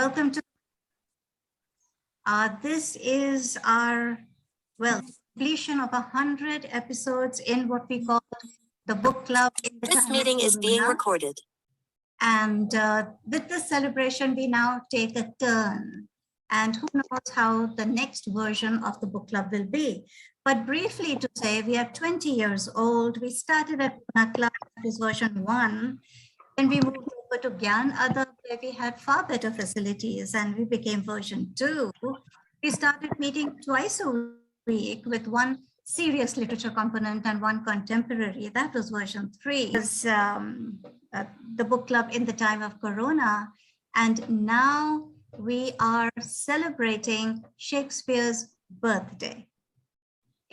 welcome to this is our completion of 100 episodes in what we call the book club. This meeting is being recorded. And with this celebration, we now take a turn. And who knows how the next version of the book club will be. But briefly to say, we are 20 years old. We started at Pune Club, that is version 1. Then we moved over to Gyan Adab, where we had far better facilities, and we became version 2. We started meeting twice a week with one serious literature component and one contemporary. That was version 3. It was the book club in the time of Corona. And now we are celebrating Shakespeare's birthday.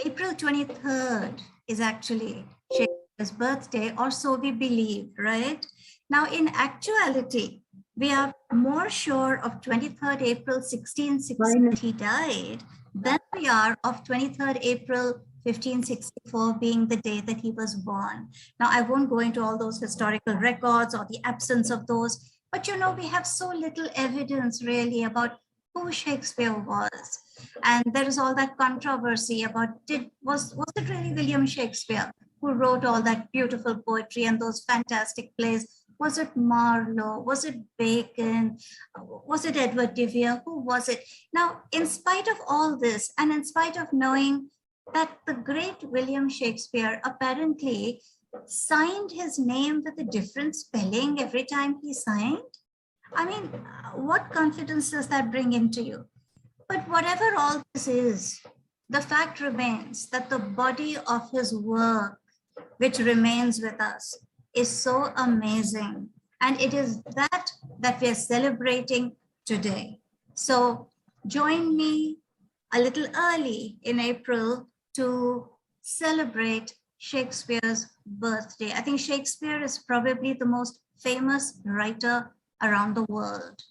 April 23rd is actually Shakespeare's birthday, or so we believe, right? Now, in actuality, we are more sure of 23rd April 1660 he died than we are of 23rd April 1564 being the day that he was born. Now, I won't go into all those historical records or the absence of those, but you know, we have so little evidence really about who Shakespeare was. And there is all that controversy about was it really William Shakespeare who wrote all that beautiful poetry and those fantastic plays? Was it Marlowe? Was it Bacon? Was it Edward de Vere? Who was it? Now, in spite of all this, and in spite of knowing that the great William Shakespeare apparently signed his name with a different spelling every time he signed, I mean, what confidence does that bring into you? But whatever all this is, the fact remains that the body of his work, which remains with us, is so amazing. And it is that we are celebrating today. So join me a little early in April to celebrate Shakespeare's birthday. I think Shakespeare is probably the most famous writer around the world.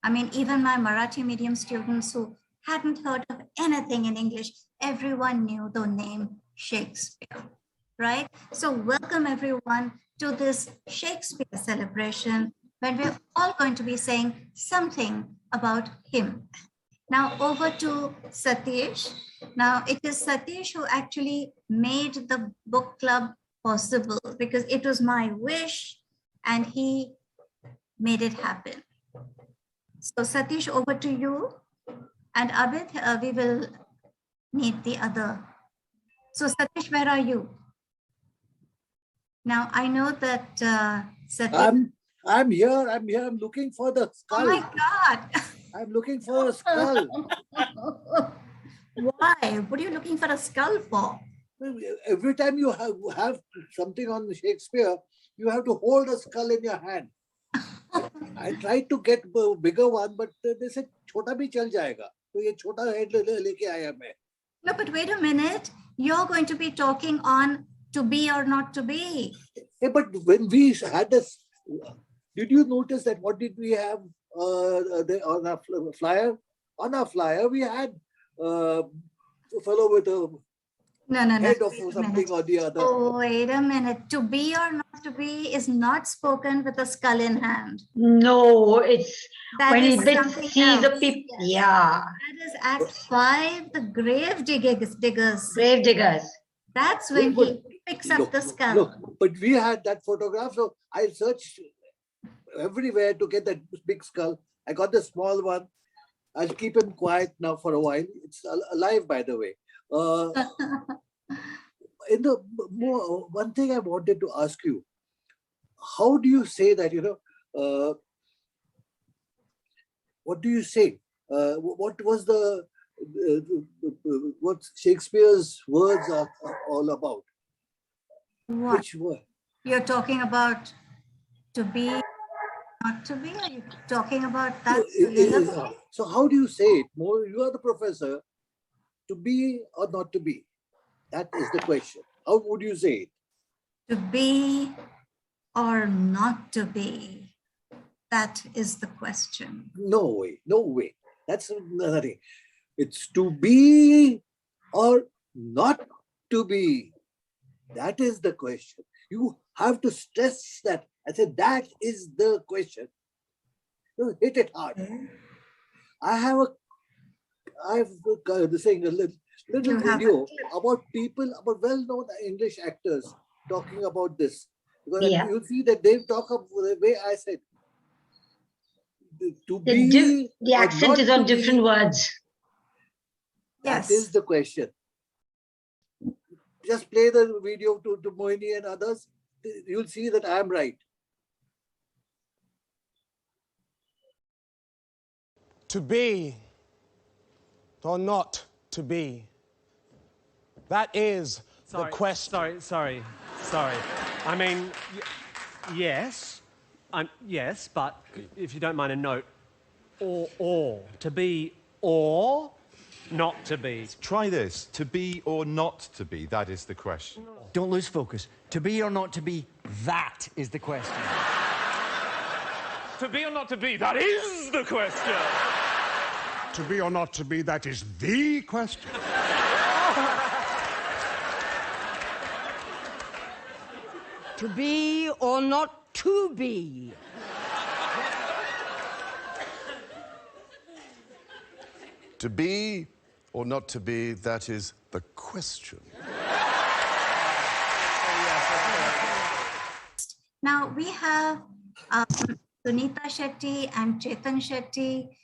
I mean, even my Marathi medium students who hadn't heard of anything in English, everyone knew the name Shakespeare, right? So welcome everyone to this Shakespeare celebration, when we're all going to be saying something about him. Now over to Satish. Now it is Satish who actually made the book club possible, because it was my wish and he made it happen. So Satish, over to you. And Abid, we will meet the other. So Satish, where are you? Now I know that Satish. I'm here. I'm looking for the skull. Oh my God. I'm looking for a skull. Why? What are you looking for a skull for? Every time you have something on Shakespeare, you have to hold a skull in your hand. I tried to get a bigger one, but they said छोटा भी चल जाएगा. तो ये छोटा head लेके आया मैं. No, but wait a minute. You're going to be talking on to be or not to be. Hey, but when we had this, did you notice that what did we have on our flyer? On our flyer, we had a fellow with a head of something or the other. Oh, wait a minute. To be or not to be is not spoken with a skull in hand. No, it's that when is they see the people. Yes. Yeah. That is Act 5, the grave diggers. Grave diggers. That's when he picks up the skull. Look, but we had that photograph, so I searched everywhere to get that big skull. I got the small one. I'll keep him quiet now for a while. It's alive, by the way. One thing I wanted to ask you, how do you say that, what do you say? What was what Shakespeare's words are all about? What? Which word? You're talking about to be, not to be? Are you talking about that? So how do you say it? You are the professor. To be or not to be? That is the question. How would you say it? To be or not to be? That is the question. No way. That's nothing. It's to be or not to be. That is the question. You have to stress that. I said that is the question. You hit it hard. I have saying a little video about people, about well-known English actors talking about this. Because Yeah. you see that they talk of the way I said. To be The or accent not is on to be, different words. that is the question. Just play the video to Mohini and others. You'll see that I am right. To be or not to be. That is the question. Sorry. I mean, yes. Yes, but if you don't mind a note, or. To be or not to be. Try this. To be or not to be, that is the question. Don't lose focus. To be or not to be, that is the question. To be or not to be, that is the question. To be or not to be, that is the question. To be or not to be. To be or not to be, that is the question. Now we have Sunita Shetty and Chetan Shetty,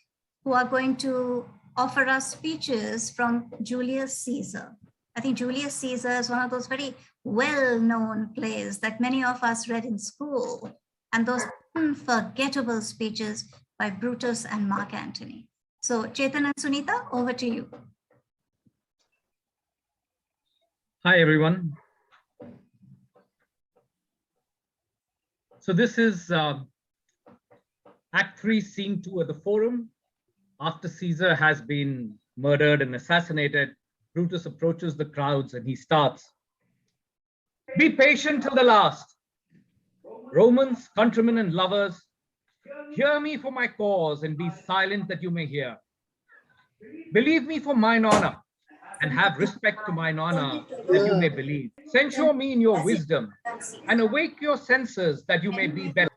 who are going to offer us speeches from Julius Caesar. I think Julius Caesar is one of those very well-known plays that many of us read in school, and those unforgettable speeches by Brutus and Mark Antony. So Chetan and Sunita, over to you. Hi, everyone. So this is Act 3, Scene 2 at the Forum. After Caesar has been murdered and assassinated, Brutus approaches the crowds and he starts. Be patient till the last. Romans, countrymen, and lovers, hear me for my cause and be silent that you may hear. Believe me for mine honor and have respect to mine honor that you may believe. Censure me in your wisdom and awake your senses that you may be better.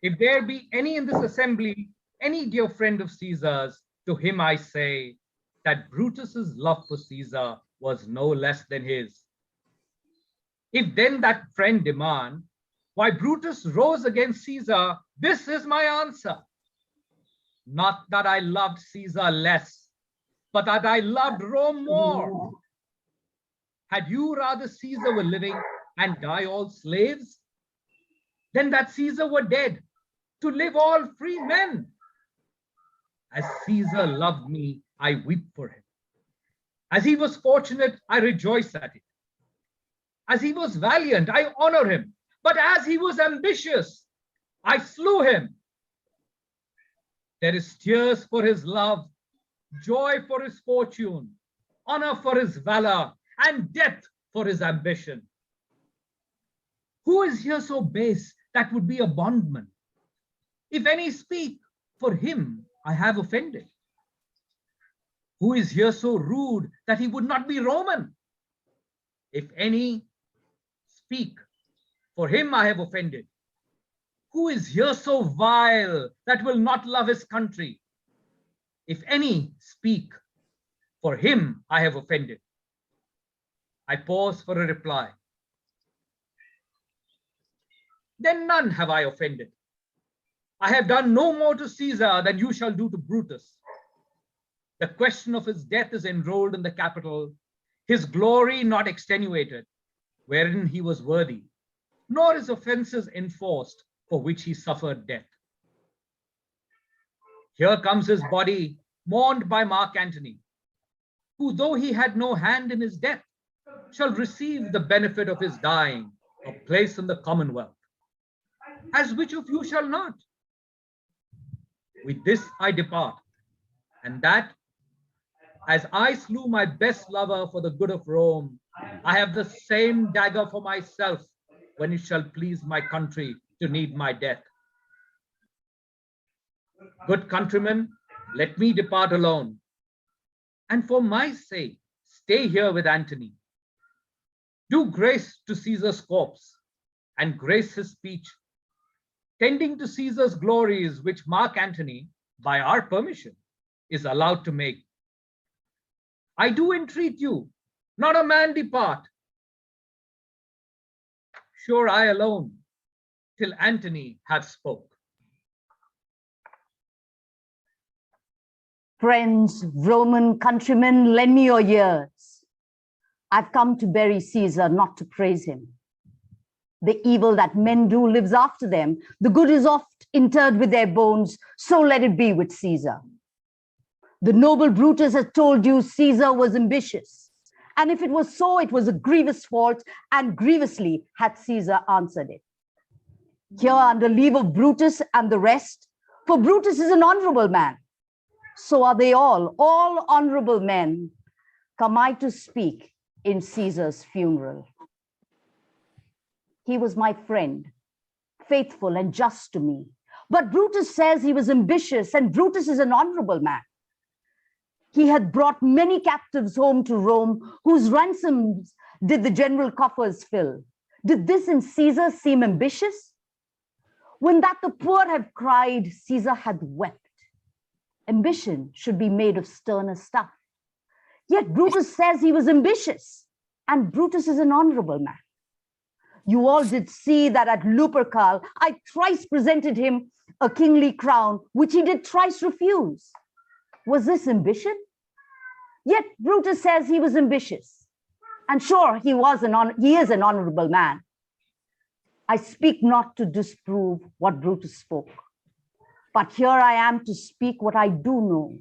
If there be any in this assembly, any dear friend of Caesar's, to him I say that Brutus's love for Caesar was no less than his. If then that friend demand why Brutus rose against Caesar, this is my answer. Not that I loved Caesar less, but that I loved Rome more. Had you rather Caesar were living and die all slaves, than that Caesar were dead, to live all free men? As Caesar loved me, I weep for him. As he was fortunate, I rejoice at it. As he was valiant, I honor him. But as he was ambitious, I slew him. There is tears for his love, joy for his fortune, honor for his valor, and death for his ambition. Who is here so base that would be a bondman? If any speak, for him I have offended. Who is here so rude that he would not be Roman? If any speak, for him I have offended. Who is here so vile that will not love his country? If any speak, for him I have offended. I pause for a reply. Then none have I offended. I have done no more to Caesar than you shall do to Brutus. The question of his death is enrolled in the Capitol, his glory not extenuated, wherein he was worthy, nor his offenses enforced, for which he suffered death. Here comes his body, mourned by Mark Antony, who, though he had no hand in his death, shall receive the benefit of his dying, a place in the Commonwealth. As which of you shall not? With this I depart, and that, as I slew my best lover for the good of Rome, I have the same dagger for myself when it shall please my country to need my death. Good countrymen, let me depart alone, and for my sake, stay here with Antony. Do grace to Caesar's corpse, and grace his speech, tending to Caesar's glories, which Mark Antony, by our permission, is allowed to make. I do entreat you, not a man depart. Sure I alone, till Antony hath spoke. Friends, Roman countrymen, lend me your ears. I've come to bury Caesar, not to praise him. The evil that men do lives after them. The good is oft interred with their bones, so let it be with Caesar. The noble Brutus has told you Caesar was ambitious. And if it was so, it was a grievous fault, and grievously had Caesar answered it. Here, under leave of Brutus and the rest, for Brutus is an honorable man, so are they all honorable men, come I to speak in Caesar's funeral. He was my friend, faithful and just to me. But Brutus says he was ambitious, and Brutus is an honorable man. He had brought many captives home to Rome, whose ransoms did the general coffers fill. Did this in Caesar seem ambitious? When that the poor have cried, Caesar hath wept. Ambition should be made of sterner stuff. Yet Brutus says he was ambitious, and Brutus is an honorable man. You all did see that at Lupercal, I thrice presented him a kingly crown, which he did thrice refuse. Was this ambition? Yet Brutus says he was ambitious. And sure, he is an honorable man. I speak not to disprove what Brutus spoke, but here I am to speak what I do know.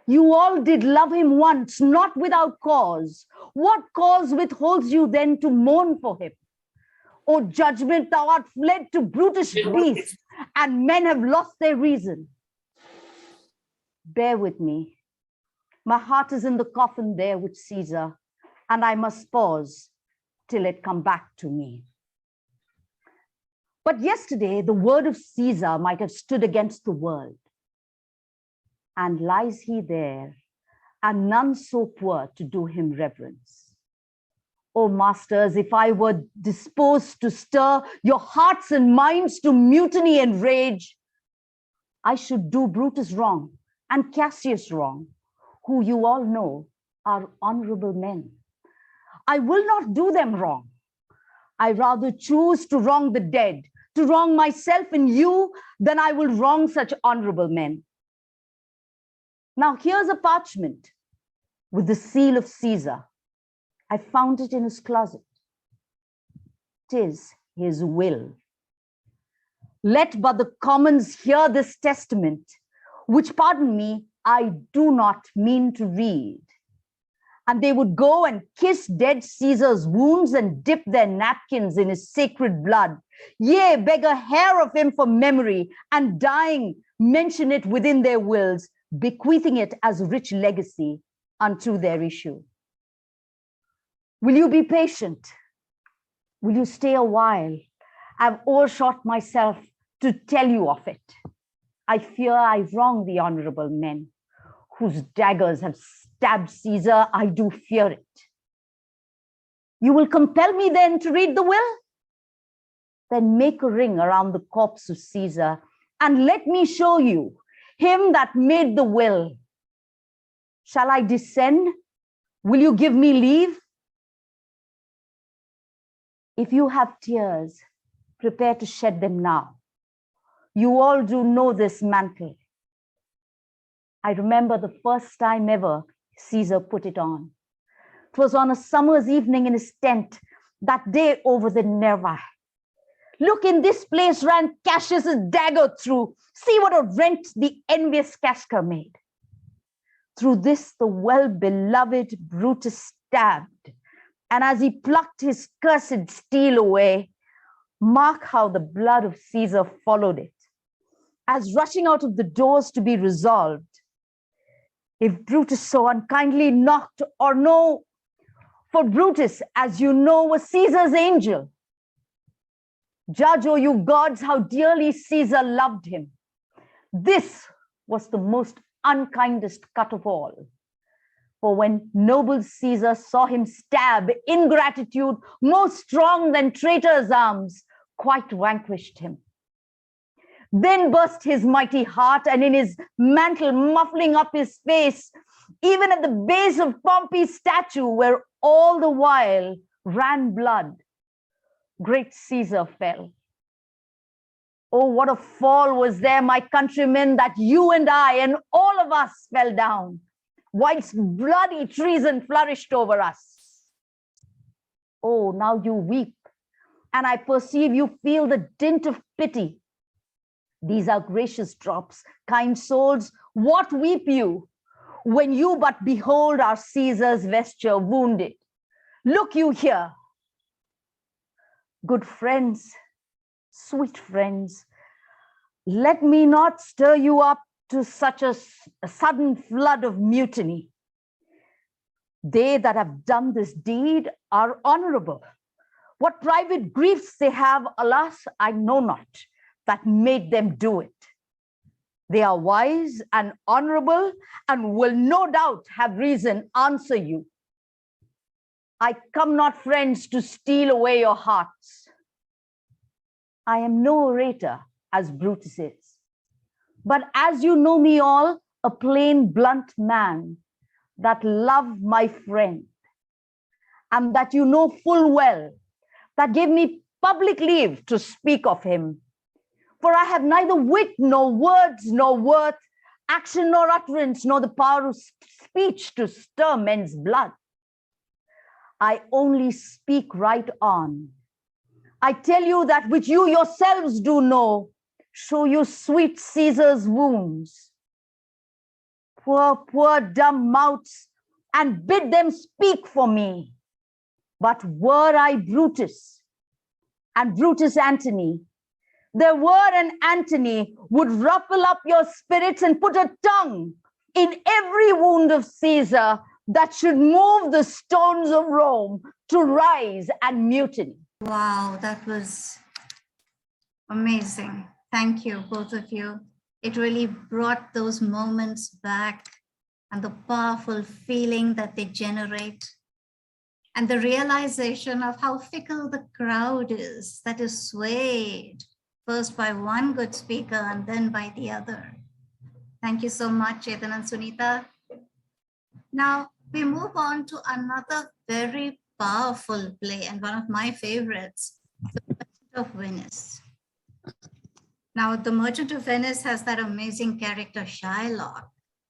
You all did love him once, not without cause. What cause withholds you then to mourn for him? O judgment, thou art fled to brutish beasts, and men have lost their reason. Bear with me. My heart is in the coffin there with Caesar, and I must pause till it come back to me. But yesterday, the word of Caesar might have stood against the world. And lies he there, and none so poor to do him reverence. O masters, if I were disposed to stir your hearts and minds to mutiny and rage, I should do Brutus wrong and Cassius wrong, who you all know are honorable men. I will not do them wrong. I rather choose to wrong the dead, to wrong myself and you, than I will wrong such honorable men. Now here's a parchment with the seal of Caesar. I found it in his closet. 'Tis his will. Let but the commons hear this testament, which, pardon me, I do not mean to read. And they would go and kiss dead Caesar's wounds and dip their napkins in his sacred blood. Yea, beg a hair of him for memory, and dying, mention it within their wills, bequeathing it as a rich legacy unto their issue. Will you be patient? Will you stay a while? I've overshot myself to tell you of it. I fear I wrong the honorable men whose daggers have stabbed Caesar. I do fear it. You will compel me then to read the will? Then make a ring around the corpse of Caesar, and let me show you him that made the will. Shall I descend? Will you give me leave? If you have tears, prepare to shed them now. You all do know this mantle. I remember the first time ever Caesar put it on. It was on a summer's evening in his tent, that day over the Nerva. Look, in this place ran Cassius's dagger through. See what a rent the envious Casca made. Through this the well-beloved Brutus stabbed, and as he plucked his cursed steel away, mark how the blood of Caesar followed it, as rushing out of the doors to be resolved. If Brutus so unkindly knocked or no, for Brutus, as you know, was Caesar's angel. Judge, O you gods, how dearly Caesar loved him. This was the most unkindest cut of all. For when noble Caesar saw him stab, ingratitude, more strong than traitor's arms, quite vanquished him. Then burst his mighty heart, and in his mantle muffling up his face, even at the base of Pompey's statue, where all the while ran blood, great Caesar fell. Oh, what a fall was there, my countrymen, that you and I and all of us fell down, whilst bloody treason flourished over us. Oh, now you weep, and I perceive you feel the dint of pity. These are gracious drops, kind souls, what weep you, when you but behold our Caesar's vesture wounded? Look you here. Good friends, sweet friends, let me not stir you up to such a sudden flood of mutiny. They that have done this deed are honorable. What private griefs they have, alas, I know not, that made them do it. They are wise and honorable and will no doubt have reason answer you. I come not, friends, to steal away your hearts. I am no orator, as Brutus is, but as you know me all, a plain, blunt man that love my friend, and that you know full well, that gave me public leave to speak of him. For I have neither wit nor words nor worth, action nor utterance, nor the power of speech to stir men's blood. I only speak right on. I tell you that which you yourselves do know, show you sweet Caesar's wounds. Poor, poor dumb mouths, and bid them speak for me. But were I Brutus, and Brutus Antony, there were an Antony would ruffle up your spirits and put a tongue in every wound of Caesar that should move the stones of Rome to rise and mutiny. Wow, that was amazing. Thank you, both of you. It really brought those moments back and the powerful feeling that they generate and the realization of how fickle the crowd is that is swayed first by one good speaker and then by the other. Thank you so much, Chetan and Sunita. Now we move on to another very powerful play and one of my favorites, The Merchant of Venice. Now, The Merchant of Venice has that amazing character, Shylock,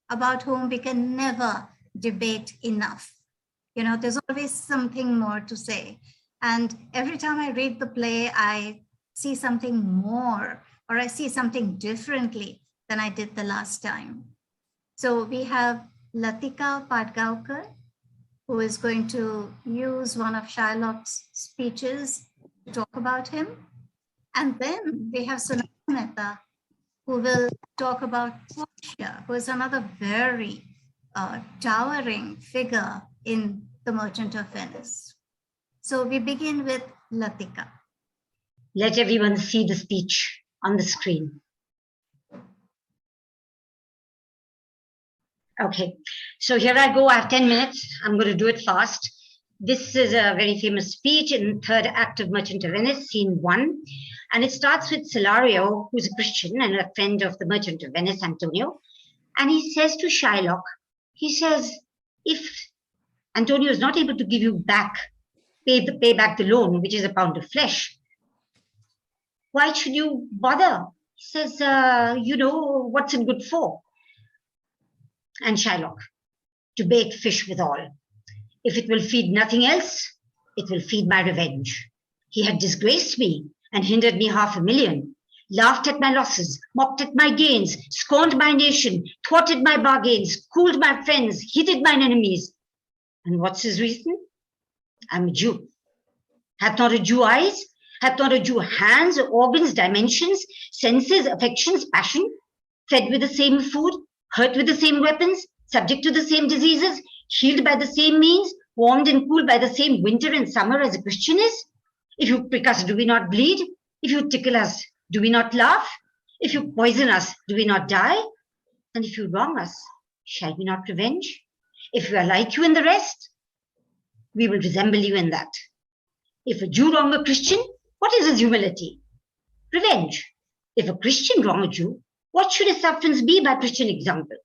about whom we can never debate enough. You know, there's always something more to say. And every time I read the play, I see something more, or I see something differently than I did the last time. So we have Latika Padgaonkar, who is going to use one of Shylock's speeches to talk about him. And then we have Sunita Mehta, who will talk about Portia, who is another very towering figure in The Merchant of Venice. So we begin with Latika. Let everyone see the speech on the screen. Okay, so here I go. I have 10 minutes. I'm going to do it fast. This is a very famous speech in third act of Merchant of Venice, scene 1. And it starts with Cesario, who's a Christian and a friend of the Merchant of Venice, Antonio. And he says to Shylock, he says, if Antonio is not able to give you back, pay back the loan, which is a pound of flesh, why should you bother? He says, you know, what's it good for? And Shylock, to bait fish withal. If it will feed nothing else, it will feed my revenge. He had disgraced me and hindered me 500,000, laughed at my losses, mocked at my gains, scorned my nation, thwarted my bargains, cooled my friends, heated mine enemies. And what's his reason? I'm a Jew. Hath not a Jew eyes? Hath not a Jew hands, organs, dimensions, senses, affections, passion? Fed with the same food, hurt with the same weapons, subject to the same diseases, healed by the same means, warmed and cooled by the same winter and summer as a Christian is? If you prick us, do we not bleed? If you tickle us, do we not laugh? If you poison us, do we not die? And if you wrong us, shall we not revenge? If we are like you in the rest, we will resemble you in that. If a Jew wrong a Christian, what is his humility? Revenge. if a Christian wrong a Jew, what should his sufferance be by Christian example?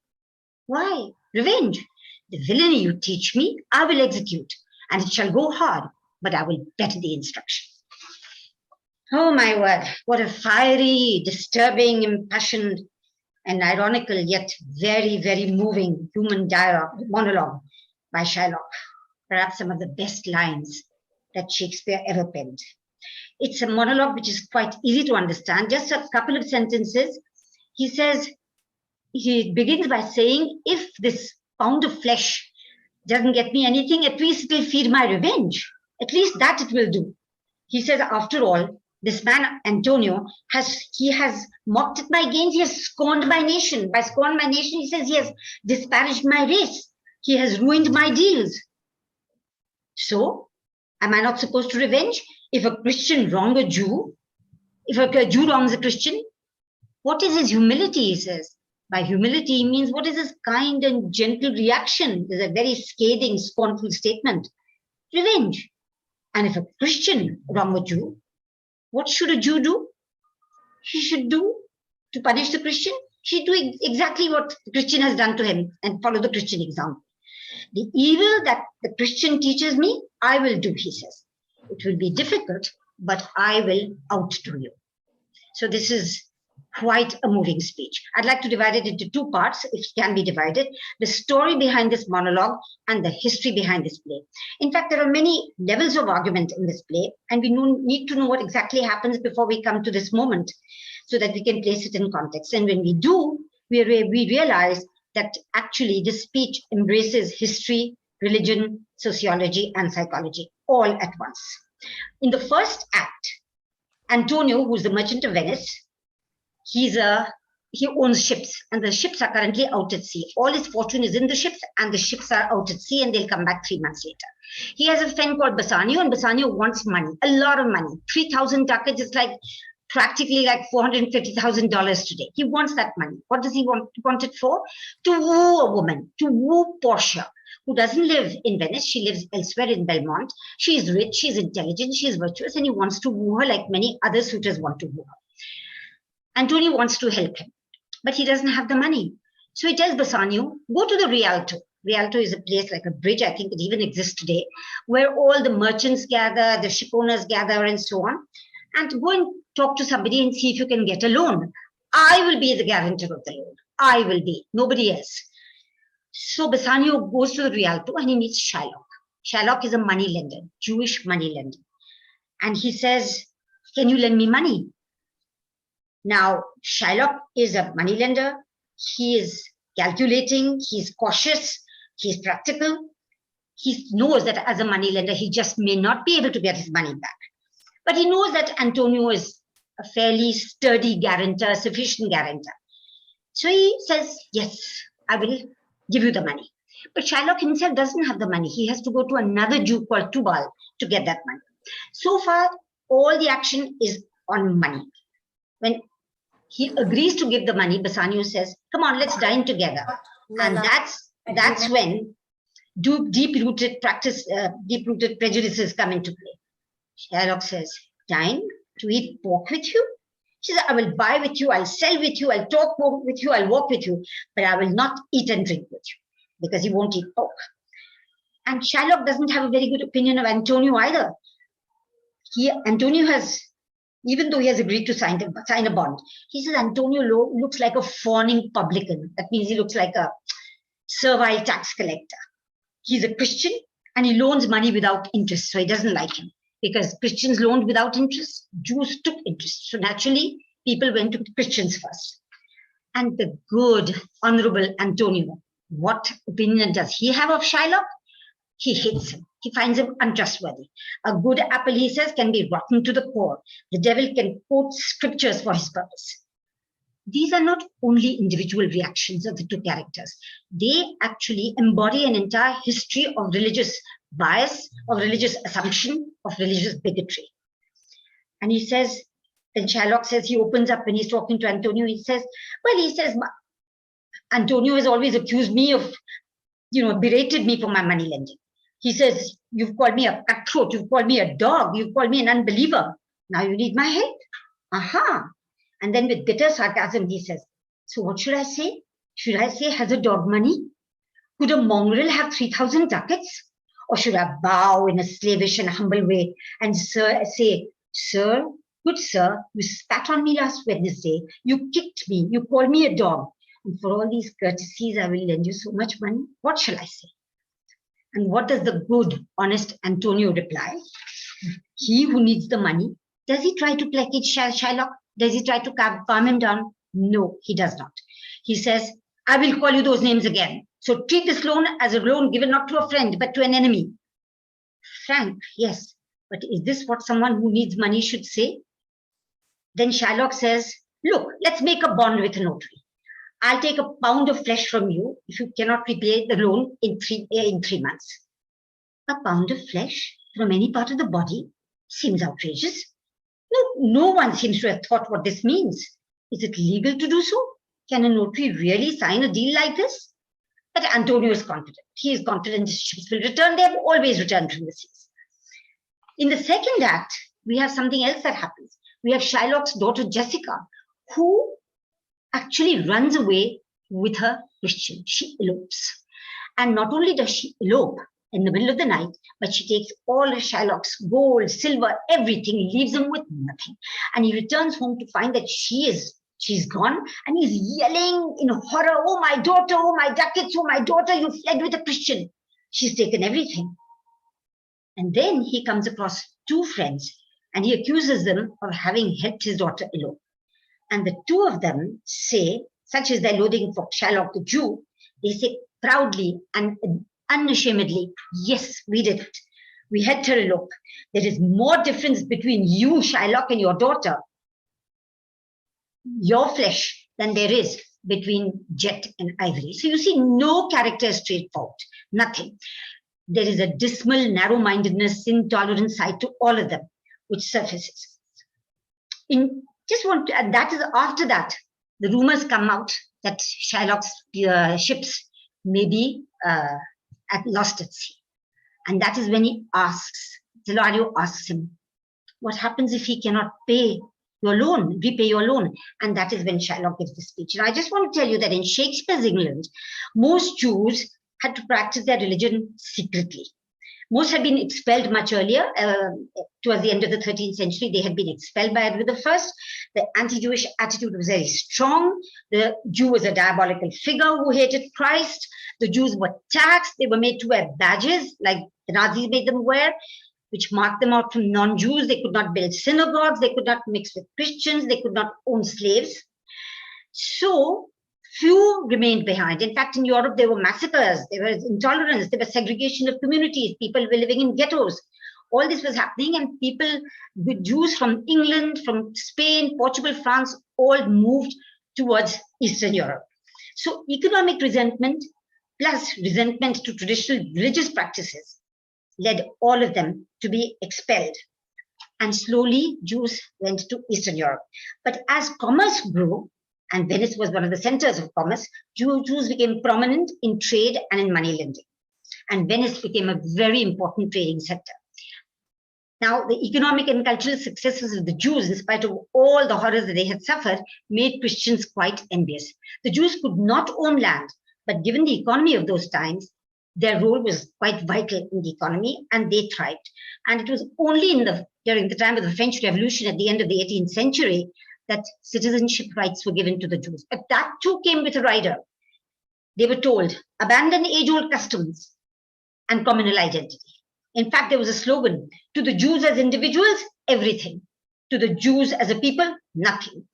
Why? Revenge. The villainy you teach me, I will execute, and it shall go hard, but I will better the instruction. Oh my word, what a fiery, disturbing, impassioned, and ironical, yet very, very moving human monologue by Shylock. Perhaps some of the best lines that Shakespeare ever penned. It's a monologue which is quite easy to understand. Just a couple of sentences. He says, he begins by saying, if this pound of flesh doesn't get me anything, at least it will feed my revenge. At least that it will do. He says, after all, this man, Antonio, has mocked at my gains. He has scorned my nation. By scorned my nation, he says he has disparaged my race. He has ruined my deals. So, am I not supposed to revenge? If a Christian wrong a Jew, if a Jew wrongs a Christian, what is his humility, he says? By humility, he means what is his kind and gentle reaction? There's a very scathing, scornful statement. Revenge. And if a Christian wrong a Jew, what should a Jew do? He should do to punish the Christian. He should do exactly what the Christian has done to him and follow the Christian example. The evil that the Christian teaches me, I will do, he says. It will be difficult, but I will outdo you. So this is quite a moving speech. I'd like to divide it into two parts, if it can be divided. The story behind this monologue and the history behind this play. In fact, there are many levels of argument in this play, and we need to know what exactly happens before we come to this moment so that we can place it in context. And when we do, we realize that actually this speech embraces history, religion, sociology, and psychology all at once. In the first act, Antonio, who's the merchant of Venice, he owns ships, and the ships are currently out at sea. All his fortune is in the ships, and the ships are out at sea, and they'll come back 3 months later. He has a friend called Bassanio, and Bassanio wants money, a lot of money. 3,000 ducats is like practically like $450,000 today. He wants that money. What does he want it for? To woo a woman, to woo Portia, who doesn't live in Venice. She lives elsewhere in Belmont. She is rich, she's intelligent, she's virtuous, and he wants to woo her like many other suitors want to woo her. Antonio wants to help him, but he doesn't have the money. So he tells Bassanio, go to the Rialto. Rialto is a place like a bridge, I think it even exists today, where all the merchants gather, the ship owners gather, and so on. And go and talk to somebody and see if you can get a loan. I will be the guarantor of the loan. I will be, nobody else. So Bassanio goes to the Rialto and he meets Shylock. Shylock is a moneylender, Jewish moneylender. And he says, can you lend me money? Now, Shylock is a moneylender. He is calculating, he's cautious, he's practical. He knows that as a moneylender, he just may not be able to get his money back. But he knows that Antonio is a fairly sturdy guarantor, sufficient guarantor. So he says, yes, I will give you the money. But Shylock himself doesn't have the money. He has to go to another Jew called Tubal to get that money. So far, all the action is on money. When he agrees to give the money, Bassanio says, come on, let's dine together. And that's when deep-rooted prejudices come into play. Shylock says, dine to eat pork with you? She says, I will buy with you, I'll sell with you, I'll talk with you, I'll walk with you, but I will not eat and drink with you because he won't eat pork. And Shylock doesn't have a very good opinion of Antonio either. Antonio has, even though he has agreed to sign a bond, he says Antonio looks like a fawning publican. That means he looks like a servile tax collector. He's a Christian and he loans money without interest, so he doesn't like him. Because Christians loaned without interest, Jews took interest. So naturally, people went to Christians first. And the good, honorable Antonio, what opinion does he have of Shylock? He hates him. He finds him untrustworthy. A good apple, he says, can be rotten to the core. The devil can quote scriptures for his purpose. These are not only individual reactions of the two characters. They actually embody an entire history of religious bias, of religious assumption, of religious bigotry. And he says, then Shylock says, he opens up when he's talking to Antonio, he says, Antonio has always accused me of, berated me for my money lending. He says, you've called me a cutthroat, you've called me a dog, you've called me an unbeliever. Now you need my help. Aha. And then with bitter sarcasm, he says, so what should I say? Should I say, has a dog money? Could a mongrel have 3,000 ducats? Or should I bow in a slavish and humble way and say, sir, good sir, you spat on me last Wednesday, you kicked me, you called me a dog, and for all these courtesies, I will lend you so much money. What shall I say? And what does the good, honest Antonio reply? He who needs the money, does he try to placate Shylock? Does he try to calm him down? No, he does not. He says, I will call you those names again. So treat this loan as a loan given not to a friend, but to an enemy. Frank, yes, but is this what someone who needs money should say? Then Shylock says, look, let's make a bond with a notary. I'll take a pound of flesh from you if you cannot repay the loan in 3 months. A pound of flesh from any part of the body seems outrageous. No one seems to have thought what this means. Is it legal to do so? Can a notary really sign a deal like this? But Antonio is confident. He is confident his ships will return. They have always returned from the seas. In the second act, we have something else that happens. We have Shylock's daughter, Jessica, who actually runs away with her Christian. She elopes. And not only does she elope in the middle of the night, but she takes all of Shylock's gold, silver, everything, leaves him with nothing. And he returns home to find that she's gone, and he's yelling in horror, oh my daughter, oh my ducats, oh my daughter, you fled with a Christian. She's taken everything. And then he comes across 2 friends, and he accuses them of having helped his daughter elope. And the 2 of them say, such is their loathing for Shylock the Jew, they say proudly and unashamedly, yes, we did it. We helped her elope. There is more difference between you, Shylock, and your daughter, your flesh, than there is between jet and ivory. So you see, no character is straightforward, nothing. There is a dismal, narrow-mindedness, intolerant side to all of them, which surfaces. That is after that, the rumors come out that Shylock's ships may be lost at sea. And that is when he asks, Hilario asks him, what happens if he cannot pay your loan, repay your loan? And that is when Shylock gives the speech. And I just want to tell you that in Shakespeare's England, most Jews had to practice their religion secretly. Most had been expelled much earlier. Towards the end of the 13th century, they had been expelled by Edward I. The anti-Jewish attitude was very strong. The Jew was a diabolical figure who hated Christ. The Jews were taxed. They were made to wear badges, like the Nazis made them wear, which marked them out from non-Jews. They could not build synagogues. They could not mix with Christians. They could not own slaves. So few remained behind. In fact, in Europe, there were massacres, there was intolerance, there was segregation of communities, people were living in ghettos. All this was happening, and people, the Jews from England, from Spain, Portugal, France, all moved towards Eastern Europe. So economic resentment plus resentment to traditional religious practices led all of them to be expelled. And slowly, Jews went to Eastern Europe. But as commerce grew, and Venice was one of the centers of commerce, Jews became prominent in trade and in money lending. And Venice became a very important trading center. Now, the economic and cultural successes of the Jews, in spite of all the horrors that they had suffered, made Christians quite envious. The Jews could not own land, but given the economy of those times, their role was quite vital in the economy, and they thrived. And it was only during the time of the French Revolution at the end of the 18th century that citizenship rights were given to the Jews. But that too came with a rider. They were told, abandon age-old customs and communal identity. In fact, there was a slogan, to the Jews as individuals, everything. To the Jews as a people, nothing.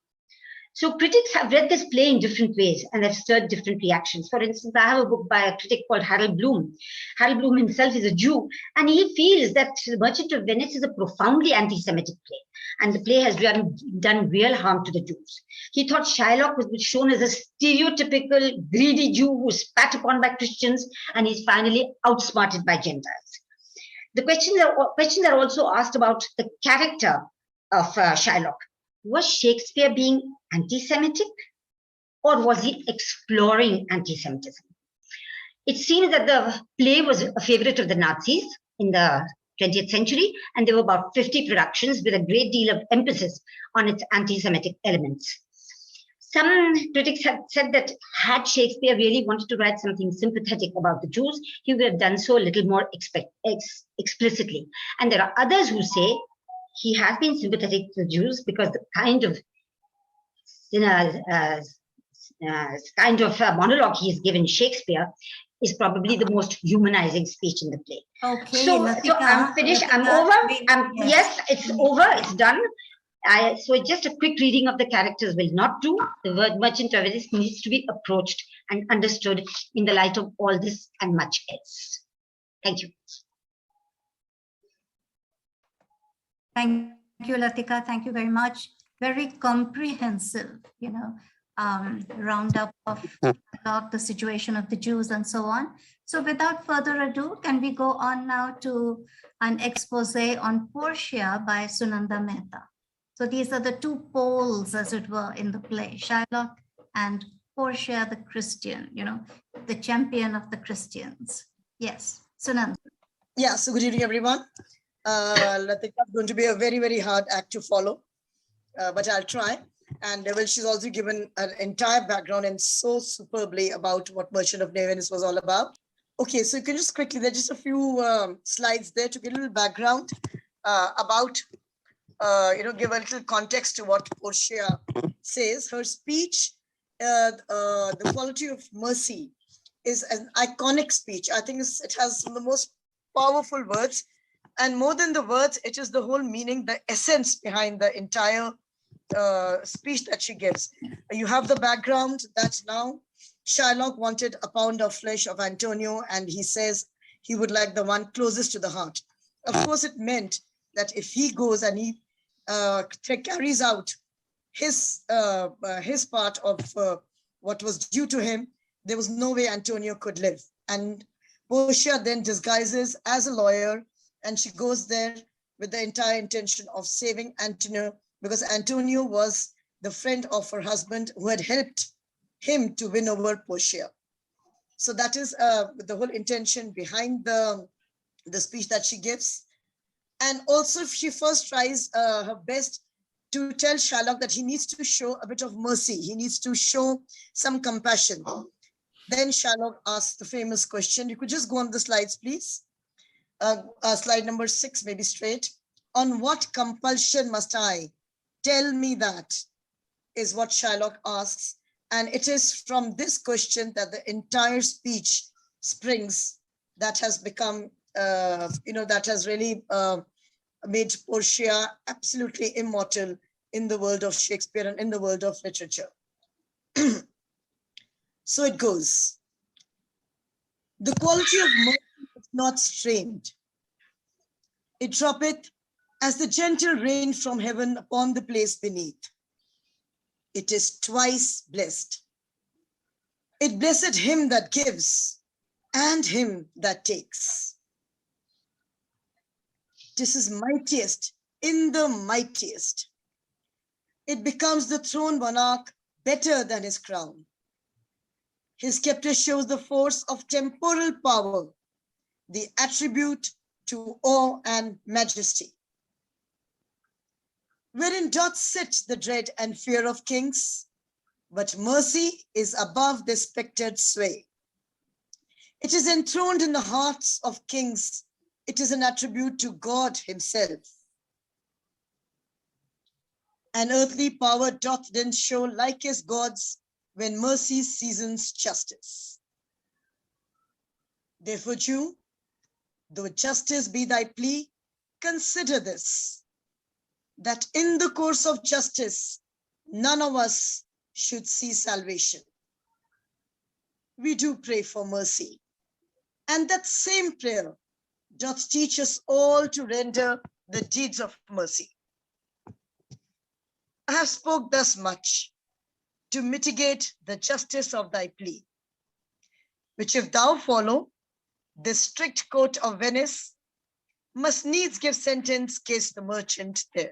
So critics have read this play in different ways and have stirred different reactions. For instance, I have a book by a critic called Harold Bloom. Harold Bloom himself is a Jew, and he feels that The Merchant of Venice is a profoundly anti-Semitic play, and the play has done real harm to the Jews. He thought Shylock was shown as a stereotypical greedy Jew who was spat upon by Christians, and he's finally outsmarted by Gentiles. The questions are also asked about the character of Shylock. Was Shakespeare being anti-Semitic, or was he exploring anti-Semitism? It seems that the play was a favorite of the Nazis in the 20th century, and there were about 50 productions with a great deal of emphasis on its anti-Semitic elements. Some critics have said that had Shakespeare really wanted to write something sympathetic about the Jews, he would have done so a little more explicitly. And there are others who say he has been sympathetic to the Jews because the kind of monologue he's given Shakespeare is probably the most humanizing speech in the play. Okay, So Latika, I'm finished. I'm over. Yes, it's over. It's done. So just a quick reading of the characters will not do. The word merchant of Venice needs to be approached and understood in the light of all this and much else. Thank you. Thank you, Latika. Thank you very much. Very comprehensive, roundup of the situation of the Jews and so on. So without further ado, can we go on now to an expose on Portia by Sunanda Mehta? So these are the two poles, as it were, in the play, Shylock and Portia the Christian, the champion of the Christians. Yes, Sunanda. Yeah, so good evening, everyone. Latika is going to be a very, very hard act to follow, but I'll try. And well, she's also given an entire background and so superbly about what Merchant of Venice was all about. Okay, so you can just quickly, there's just a few slides there to get a little background about, give a little context to what Portia says. Her speech, the quality of mercy, is an iconic speech. I think it has some of the most powerful words. And more than the words, it is the whole meaning, the essence behind the entire speech that she gives. You have the background that now Shylock wanted a pound of flesh of Antonio, and he says he would like the one closest to the heart. Of course, it meant that if he goes and he carries out his part of what was due to him, there was no way Antonio could live. And Portia then disguises as a lawyer, and she goes there with the entire intention of saving Antonio, because Antonio was the friend of her husband who had helped him to win over Portia. So that is the whole intention behind the speech that she gives. And also she first tries her best to tell Shylock that he needs to show a bit of mercy. He needs to show some compassion. Then Shylock asks the famous question. You could just go on the slides, please. Slide number 6, maybe straight. On what compulsion must I? Tell me that, is what Shylock asks. And it is from this question that the entire speech springs, that has become, that has really made Portia absolutely immortal in the world of Shakespeare and in the world of literature. So it goes. The quality of mercy is not strained. It droppeth as the gentle rain from heaven upon the place beneath. It is twice blessed. It blessed him that gives and him that takes. This is mightiest in the mightiest. It becomes the throne monarch better than his crown. His scepter shows the force of temporal power, the attribute to awe and majesty. Wherein doth sit the dread and fear of kings, but mercy is above the spectred sway. It is enthroned in the hearts of kings. It is an attribute to God himself. An earthly power doth then show like as gods when mercy seasons justice. Therefore, Jew, though justice be thy plea, consider this, that in the course of justice, none of us should see salvation. We do pray for mercy, and that same prayer doth teach us all to render the deeds of mercy. I have spoke thus much to mitigate the justice of thy plea, which if thou follow, the strict court of Venice must needs give sentence case the merchant there.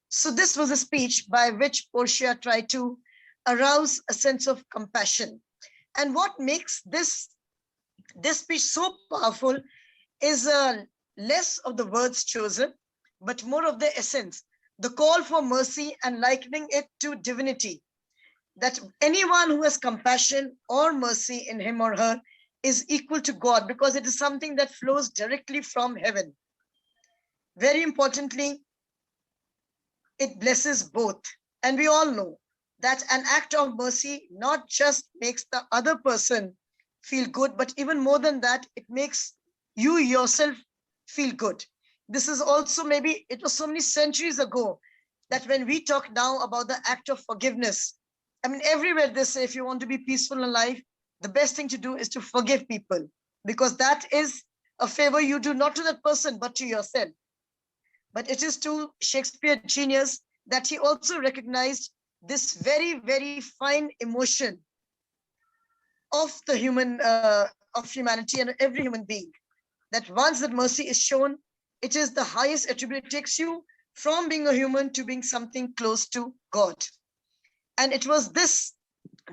So this was a speech by which Portia tried to arouse a sense of compassion. And what makes this speech so powerful is less of the words chosen, but more of the essence, the call for mercy and likening it to divinity, that anyone who has compassion or mercy in him or her is equal to God, because it is something that flows directly from heaven. Very importantly, it blesses both. And we all know that an act of mercy not just makes the other person feel good, but even more than that, it makes you yourself feel good. This is also, maybe it was so many centuries ago that when we talk now about the act of forgiveness, I mean, everywhere they say, if you want to be peaceful in life, the best thing to do is to forgive people, because that is a favor you do not to that person, but to yourself. But it is to Shakespeare genius that he also recognized this very, very fine emotion of the human, of humanity and every human being, that once that mercy is shown, it is the highest attribute. It takes you from being a human to being something close to God. And it was this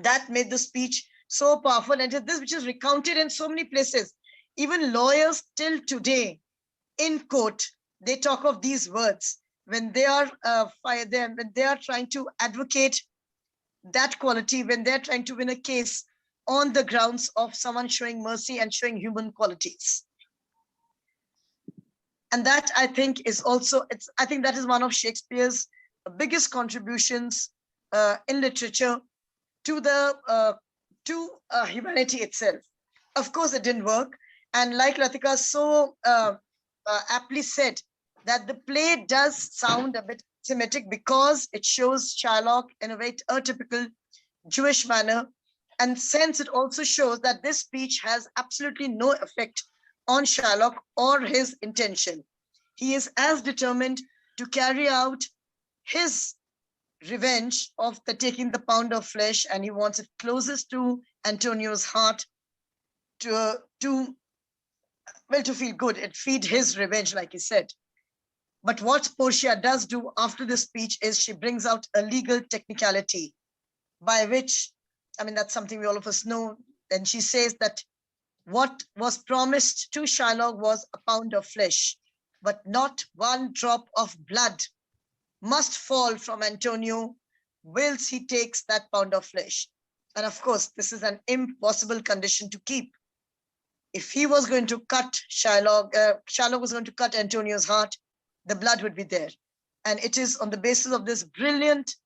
that made the speech so powerful. And it is this which is recounted in so many places. Even lawyers till today in court, they talk of these words when they are when they are trying to advocate that quality, when they're trying to win a case on the grounds of someone showing mercy and showing human qualities. And that, I think, is also, I think that is one of Shakespeare's biggest contributions in literature to the humanity itself. Of course, it didn't work. And like Latika so aptly said, that the play does sound a bit Semitic because it shows Shylock in a very atypical Jewish manner. And since it also shows that this speech has absolutely no effect on Shylock or his intention. He is as determined to carry out his revenge of the taking the pound of flesh, and he wants it closest to Antonio's heart to feel good. It feed his revenge, like he said. But what Portia does do after this speech is she brings out a legal technicality by which, I mean, that's something we all of us know. And she says that what was promised to Shylock was a pound of flesh, but not one drop of blood must fall from Antonio whilst he takes that pound of flesh. And of course, this is an impossible condition to keep. If he was going to cut Shylock, Shylock was going to cut Antonio's heart, the blood would be there. And it is on the basis of this brilliant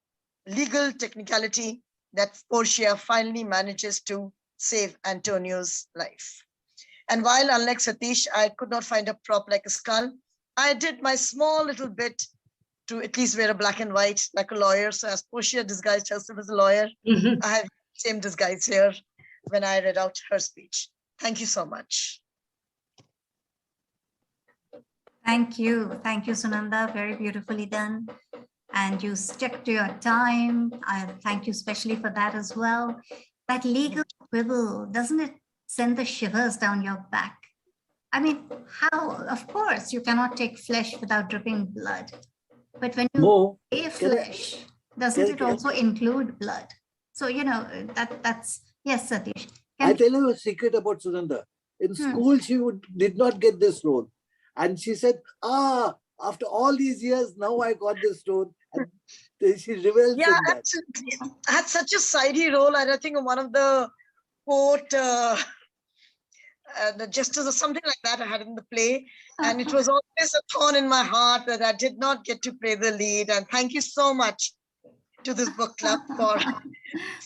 legal technicality that Portia finally manages to save Antonio's life. And while, unlike Satish, I could not find a prop like a skull, I did my small little bit to at least wear a black and white like a lawyer. So as Portia disguised herself as a lawyer, I have the same disguise here when I read out her speech. Thank you so much. Thank you. Thank you, Sunanda. Very beautifully done. And you stuck to your time. I thank you especially for that as well. That legal quibble, doesn't it send the shivers down your back? I mean, how, of course, you cannot take flesh without dripping blood. But when you say flesh, doesn't it also include blood? So, you know, that's, yes, Satish. I tell you a secret about Sunanda. In school, she did not get this role. And she said, after all these years, now I got this role. And she revels in that. Absolutely. I had such a sidey role. I think one of the court the justice or something like that I had in the play. And it was always a thorn in my heart that I did not get to play the lead. And thank you so much to this book club for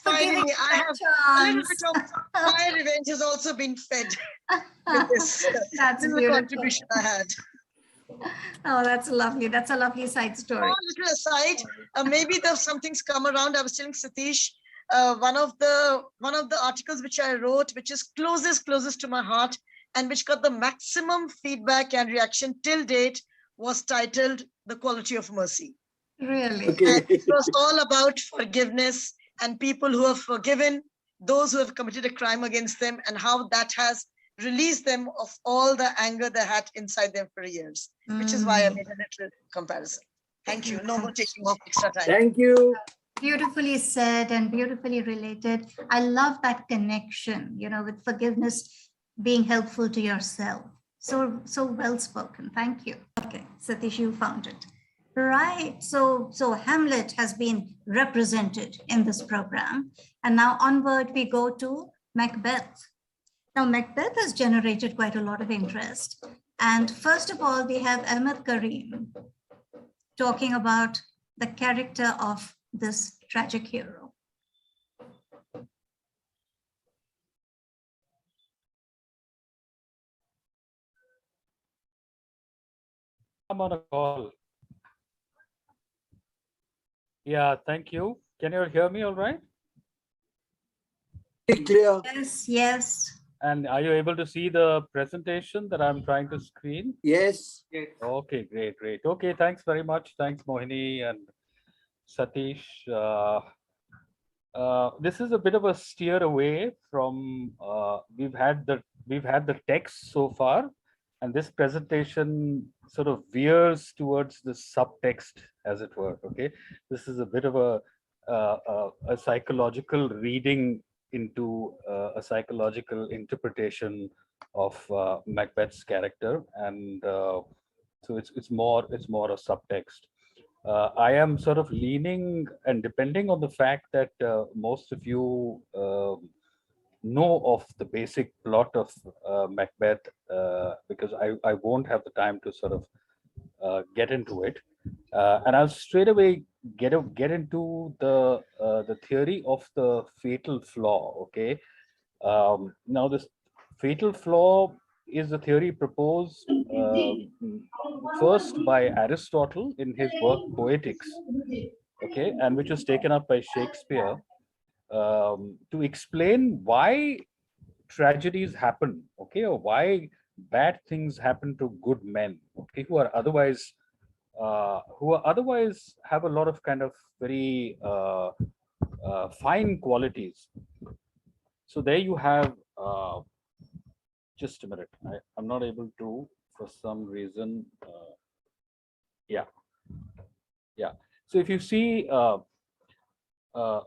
finding me. I have a little bit of my revenge has also been fed with this. That's this is the contribution I had. Oh, that's lovely. That's a lovely side story. A little aside, maybe there's something's come around. I was telling Satish, one of the articles which I wrote, which is closest to my heart, and which got the maximum feedback and reaction till date, was titled "The Quality of Mercy." Really? Okay. And it was all about forgiveness and people who have forgiven those who have committed a crime against them, and how that has released them of all the anger they had inside them for years, which is why I made a little comparison. Thank you. No more taking off extra time. Thank you. Beautifully said and beautifully related. I love that connection, you know, with forgiveness being helpful to yourself. So well spoken. Thank you. Okay, Satish, you found it. Right. So Hamlet has been represented in this program. And now onward we go to Macbeth. Now, Macbeth has generated quite a lot of interest. And first of all, we have Ahmed Karim talking about the character of this tragic hero. I'm on a call. Yeah, thank you. Can you hear me all right? Clear. Yes, yes. And are you able to see the presentation that I'm trying to screen? Yes. Okay, great, great. Okay, thanks very much. Thanks, Mohini and Satish. This is a bit of a steer away from we've had the text so far, and this presentation sort of veers towards the subtext, as it were. Okay, this is a bit of a psychological reading into a psychological interpretation of Macbeth's character, and so it's more a subtext. I am sort of leaning and depending on the fact that most of you know of the basic plot of Macbeth, because I won't have the time to sort of get into it. And I'll straight away get into the theory of the fatal flaw. Okay, now this fatal flaw is a theory proposed first by Aristotle in his work Poetics, okay, and which was taken up by Shakespeare to explain why tragedies happen, okay, or why bad things happen to good men, okay, who are otherwise have a lot of kind of very fine qualities. So there you have. Just a minute. I'm not able to, for some reason. Yeah. So if you see the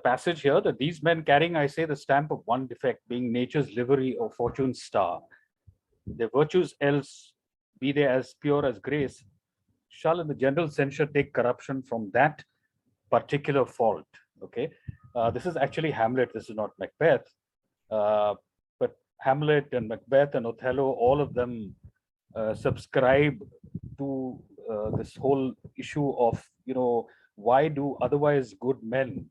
passage here, that these men carrying, I say, the stamp of one defect, being nature's livery or fortune's star, their virtues else, be they as pure as grace, shall in the general censure take corruption from that particular fault. Okay. This is actually Hamlet. This is not Macbeth. But Hamlet and Macbeth and Othello, all of them subscribe to this whole issue of, why do otherwise good men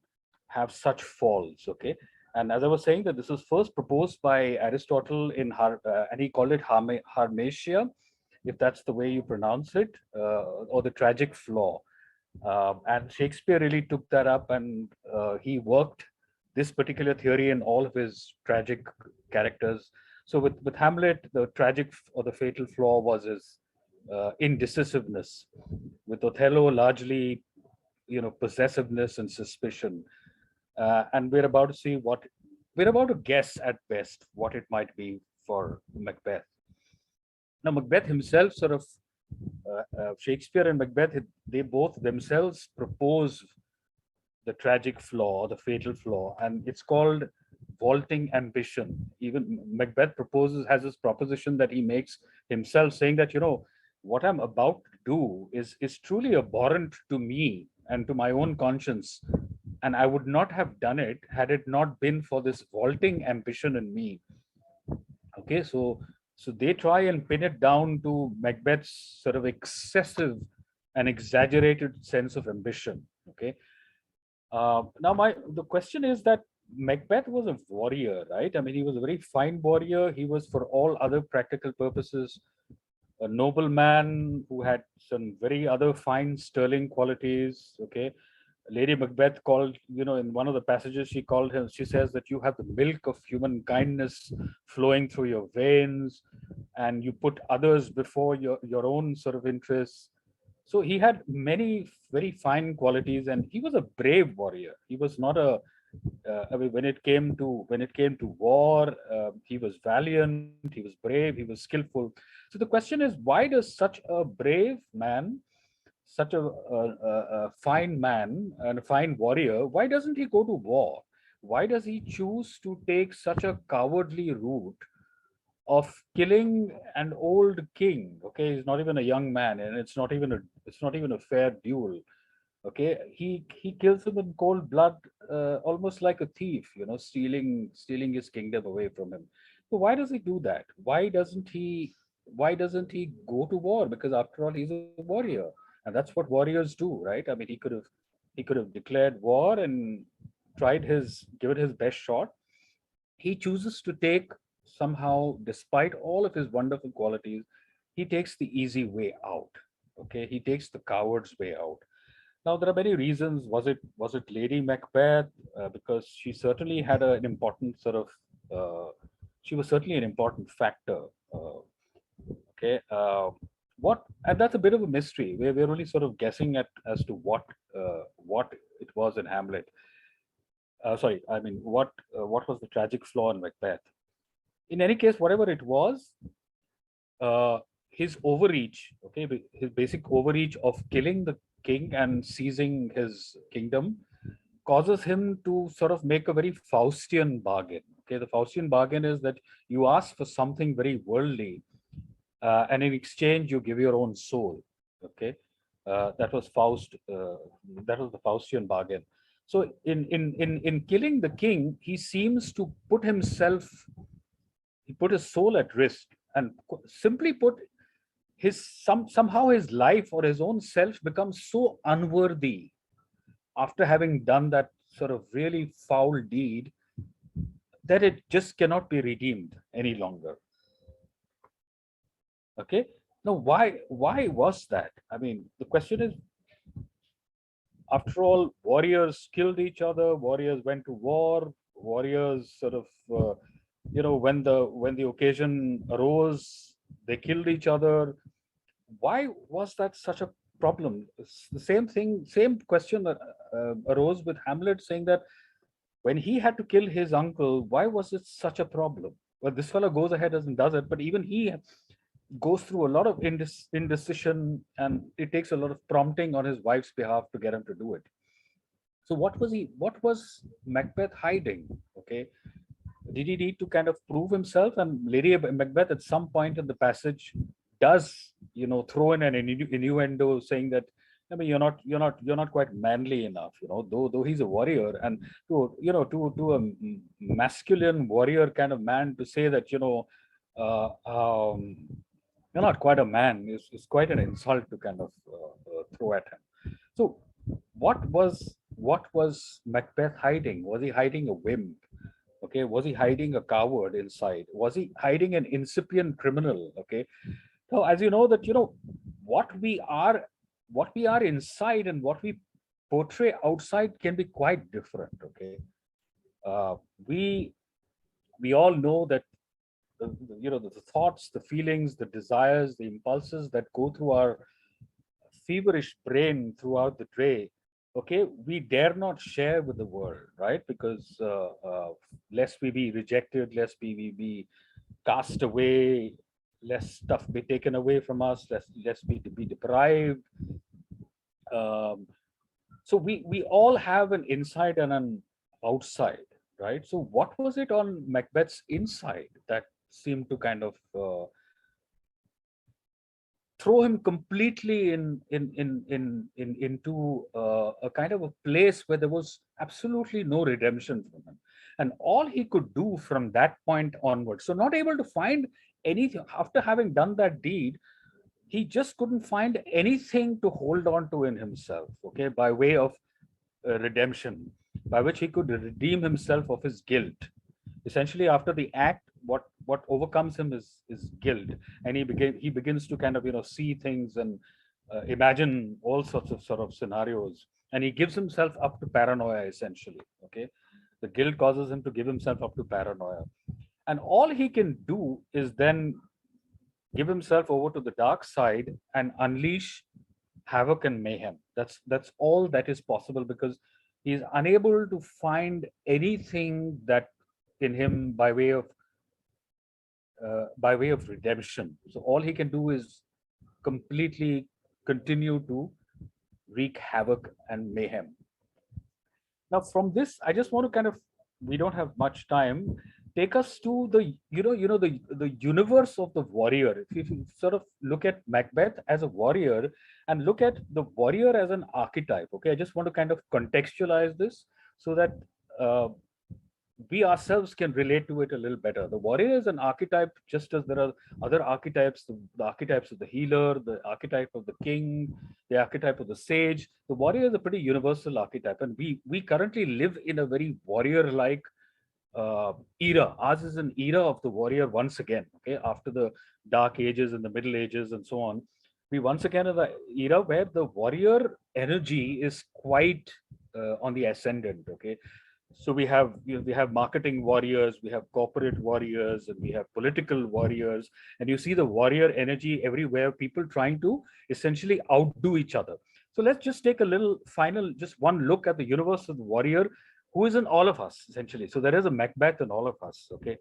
have such falls? Okay. And as I was saying, that this was first proposed by Aristotle and he called it Harmatia, if that's the way you pronounce it, or the tragic flaw. And Shakespeare really took that up, and he worked this particular theory in all of his tragic characters. So with Hamlet, the tragic or the fatal flaw was his indecisiveness. With Othello, largely, possessiveness and suspicion. And we're about to guess at best what it might be for Macbeth. Now, Macbeth himself sort of, Shakespeare and Macbeth, they both themselves propose the tragic flaw, the fatal flaw, and it's called vaulting ambition. Even Macbeth has this proposition that he makes himself, saying that, what I'm about to do is truly abhorrent to me and to my own conscience, and I would not have done it had it not been for this vaulting ambition in me. Okay, so they try and pin it down to Macbeth's sort of excessive and exaggerated sense of ambition. Okay. Now, the question is that Macbeth was a warrior, right? I mean, he was a very fine warrior. He was, for all other practical purposes, a nobleman who had some very other fine sterling qualities. Okay. Lady Macbeth called, in one of the passages, she says that you have the milk of human kindness flowing through your veins, and you put others before your own sort of interests. So he had many very fine qualities, and he was a brave warrior. He was not I mean, when it came to war, he was valiant, he was brave, he was skillful. So the question is, why does such a brave man, such a fine man and a fine warrior, why doesn't he go to war? Why does he choose to take such a cowardly route of killing an old king. Okay, he's not even a young man, and it's not even a fair duel. Okay, he kills him in cold blood, almost like a thief, stealing his kingdom away from him. So why does he do that? Why doesn't he go to war? Because after all, he's a warrior, and that's what warriors do, right? I mean, he could have declared war and given his best shot. He chooses to take, somehow, despite all of his wonderful qualities, he takes the easy way out. Okay, he takes the coward's way out. Now there are many reasons. Was it Lady Macbeth? Because she certainly had an important sort of she was certainly an important factor. Okay, what and that's a bit of a mystery. We're only sort of guessing at as to what it was in Hamlet. Sorry, I mean what was the tragic flaw in Macbeth? In any case, whatever it was, uh, his overreach, okay, his basic overreach of killing the king and seizing his kingdom, causes him to sort of make a very Faustian bargain. Okay, the Faustian bargain is that you ask for something very worldly, and in exchange you give your own soul. Okay, that was Faust. That was the Faustian bargain. So in killing the king, he seems to put his soul at risk, and simply put, somehow his life or his own self becomes so unworthy after having done that sort of really foul deed, that it just cannot be redeemed any longer. Okay, now why was that? I mean, the question is, after all, warriors killed each other, warriors went to war, warriors sort of when the occasion arose, they killed each other. Why was that such a problem? It's the same question that arose with Hamlet, saying that when he had to kill his uncle, why was it such a problem? Well, this fellow goes ahead and does it, but even he goes through a lot of indecision, and it takes a lot of prompting on his wife's behalf to get him to do it. So what was Macbeth hiding? Okay, did he need to kind of prove himself? And Lady Macbeth at some point in the passage does, throw in an innuendo, saying that, I mean, you're not quite manly enough, though he's a warrior, and to a masculine warrior kind of man to say that, you're not quite a man is quite an insult to kind of throw at him. So what was Macbeth hiding? Was he hiding a wimp? Okay, was he hiding a coward inside? Was he hiding an incipient criminal? Okay, so as you know that what we are inside and what we portray outside can be quite different. Okay, uh, we we all know that the thoughts, the feelings, the desires, the impulses that go through our feverish brain throughout the day, okay, we dare not share with the world, right? Because lest we be rejected, lest we be cast away, lest stuff be taken away from us, lest we be deprived. um, so we all have an inside and an outside, right? So what was it on Macbeth's inside that seemed to kind of throw him completely into a kind of a place where there was absolutely no redemption from him, and all he could do from that point onwards, so not able to find anything after having done that deed, he just couldn't find anything to hold on to in himself, okay, by way of redemption, by which he could redeem himself of his guilt. Essentially, after the act, what overcomes him is guilt, and he begins to kind of see things and imagine all sorts of sort of scenarios, and he gives himself up to paranoia, essentially. Okay, the guilt causes him to give himself up to paranoia, and all he can do is then give himself over to the dark side and unleash havoc and mayhem. That's all that is possible, because he's unable to find anything that in him by way of redemption. So all he can do is completely continue to wreak havoc and mayhem. Now, from this, I just want to kind of, we don't have much time, take us to the the universe of the warrior. If you sort of look at Macbeth as a warrior and look at the warrior as an archetype, okay, I just want to kind of contextualize this so that uh, we ourselves can relate to it a little better. The warrior is an archetype, just as there are other archetypes, the archetypes of the healer, the archetype of the king, the archetype of the sage. The warrior is a pretty universal archetype, and we currently live in a very warrior-like era. Ours is an era of the warrior once again. Okay, after the Dark Ages and the Middle Ages and so on, we once again are the era where the warrior energy is quite on the ascendant. Okay, so we have we have marketing warriors, we have corporate warriors, and we have political warriors, and you see the warrior energy everywhere. People trying to essentially outdo each other. So let's just take a little final, just one look at the universe of the warrior, who is in all of us essentially. So there is a Macbeth in all of us. Okay,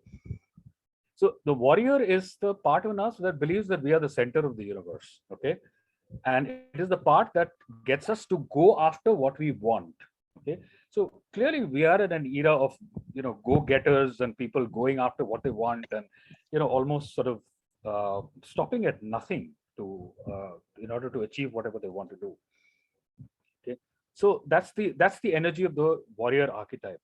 so the warrior is the part in us that believes that we are the center of the universe. Okay, and it is the part that gets us to go after what we want. Okay, so clearly we are in an era of go-getters and people going after what they want, and almost sort of stopping at nothing to in order to achieve whatever they want to do. Okay, so that's the energy of the warrior archetype.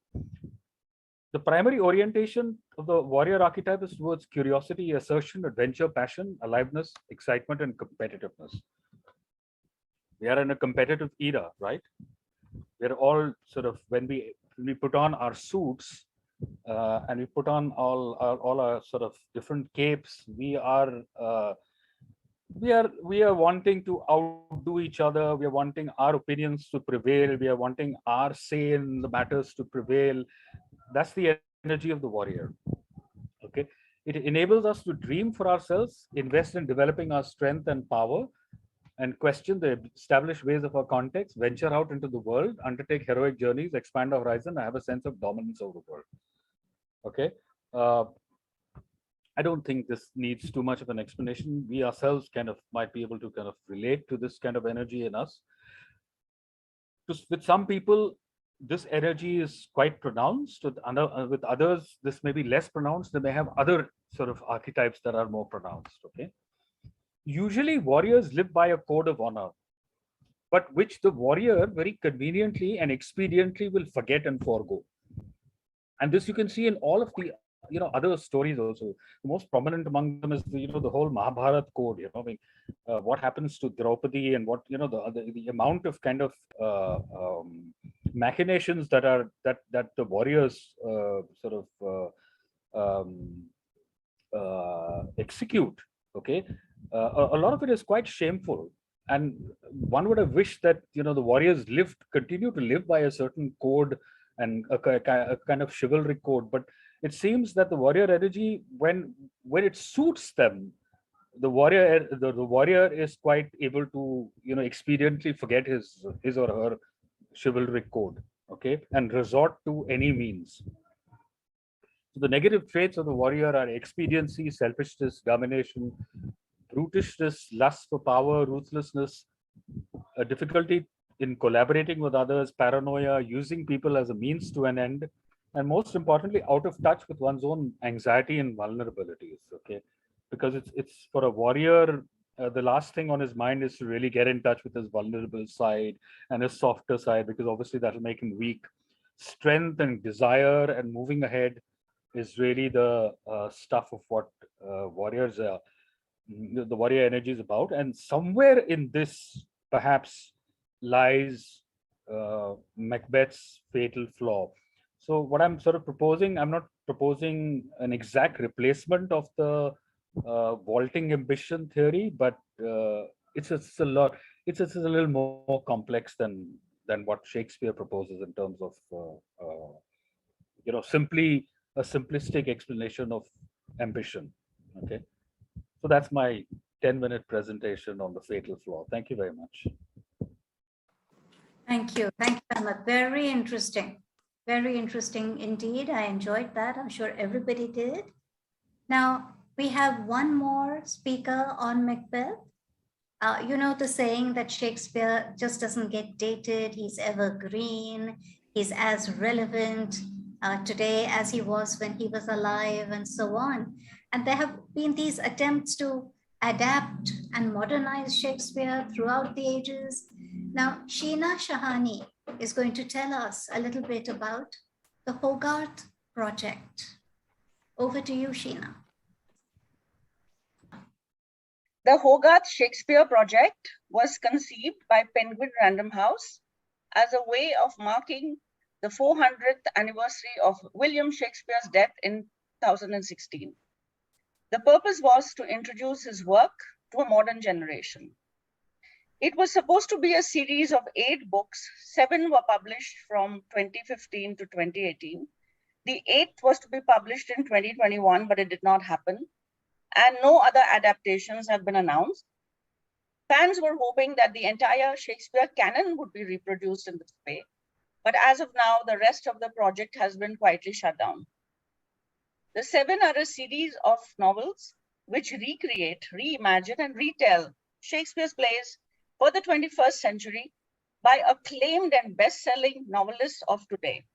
The primary orientation of the warrior archetype is towards curiosity, assertion, adventure, passion, aliveness, excitement, and competitiveness. We are in a competitive era, right? We're all sort of, when we put on our suits and we put on all our sort of different capes, we are wanting to outdo each other. We are wanting our opinions to prevail. We are wanting our say in the matters to prevail. That's the energy of the warrior. Okay, it enables us to dream for ourselves, invest in developing our strength and power, and question the established ways of our context, venture out into the world, undertake heroic journeys, expand our horizon, and have a sense of dominance over the world. Okay, I don't think this needs too much of an explanation. We ourselves kind of might be able to kind of relate to this kind of energy in us. With some people, this energy is quite pronounced. With others, this may be less pronounced. They may have other sort of archetypes that are more pronounced. Okay. Usually warriors live by a code of honor, but which the warrior very conveniently and expediently will forget and forego. And this you can see in all of the other stories also. The most prominent among them is the whole Mahabharat code. I mean, what happens to Draupadi, and what the amount of kind of machinations that the warriors sort of execute. Okay, a lot of it is quite shameful, and one would have wished that the warriors continue to live by a certain code and a kind of chivalry code. But it seems that the warrior energy, when it suits them, the warrior is quite able to expediently forget his or her chivalric code. Okay, and resort to any means. So the negative traits of the warrior are expediency, selfishness, domination, brutishness, lust for power, ruthlessness, a difficulty in collaborating with others, paranoia, using people as a means to an end, and most importantly, out of touch with one's own anxiety and vulnerabilities. Okay, because it's for a warrior, the last thing on his mind is to really get in touch with his vulnerable side and his softer side, because obviously that'll make him weak. Strength and desire and moving ahead is really the stuff of what warriors are. The warrior energy is about, and somewhere in this perhaps lies Macbeth's fatal flaw. So what I'm sort of proposing, I'm not proposing an exact replacement of the vaulting ambition theory, but it's a little more complex than what Shakespeare proposes in terms of simply a simplistic explanation of ambition. Okay, so that's my 10-minute presentation on the fatal flaw. Thank you very much. Thank you very much. Very interesting indeed. I enjoyed that. I'm sure everybody did. Now we have one more speaker on Macbeth. You know the saying that Shakespeare just doesn't get dated. He's evergreen. He's as relevant today as he was when he was alive, and so on. And there have been these attempts to adapt and modernize Shakespeare throughout the ages. Now, Sheena Shahani is going to tell us a little bit about the Hogarth Project. Over to you, Sheena. The Hogarth Shakespeare Project was conceived by Penguin Random House as a way of marking the 400th anniversary of William Shakespeare's death in 2016. The purpose was to introduce his work to a modern generation. It was supposed to be a series of 8 books. 7 were published from 2015 to 2018. The 8th was to be published in 2021, but it did not happen. And no other adaptations have been announced. Fans were hoping that the entire Shakespeare canon would be reproduced in this way. But as of now, the rest of the project has been quietly shut down. The 7 are a series of novels which recreate, reimagine, and retell Shakespeare's plays for the 21st century by acclaimed and best-selling novelists of today.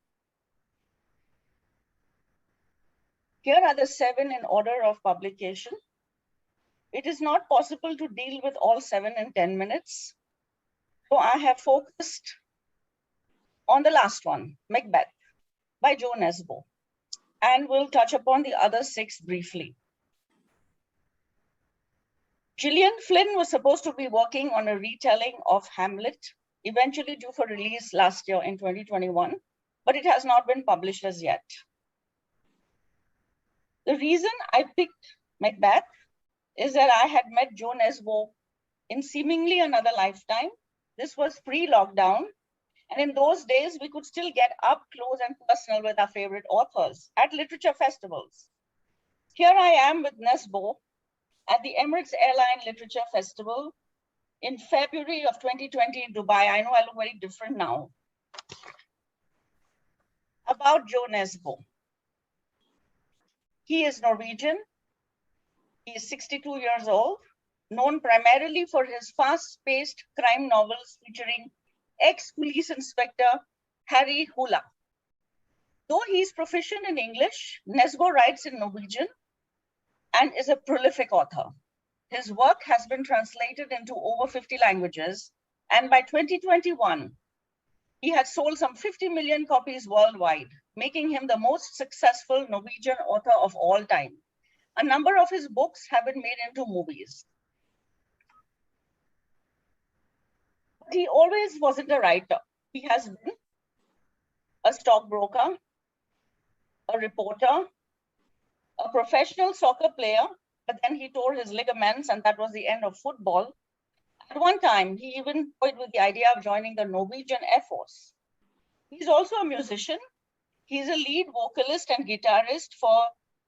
Here are the 7 in order of publication. It is not possible to deal with all 7 in 10 minutes. So I have focused on the last one, Macbeth, by Joe Nesbo, and we'll touch upon the other 6 briefly. Gillian Flynn was supposed to be working on a retelling of Hamlet, eventually due for release last year in 2021, but it has not been published as yet. The reason I picked Macbeth is that I had met Joe Nesbo in seemingly another lifetime. This was pre-lockdown. And in those days, we could still get up close and personal with our favorite authors at literature festivals. Here I am with Nesbo at the Emirates Airline Literature Festival in February of 2020 in Dubai. I know I look very different now. About Joe Nesbo. He is Norwegian. He is 62 years old, known primarily for his fast-paced crime novels featuring ex-police inspector Harry Hula. Though he is proficient in English, Nesbo writes in Norwegian and is a prolific author. His work has been translated into over 50 languages, and by 2021, he had sold some 50 million copies worldwide, making him the most successful Norwegian author of all time. A number of his books have been made into movies. But he always wasn't a writer. He has been a stockbroker, a reporter, a professional soccer player, but then he tore his ligaments and that was the end of football. At one time, he even toyed with the idea of joining the Norwegian Air Force. He's also a musician. He's a lead vocalist and guitarist for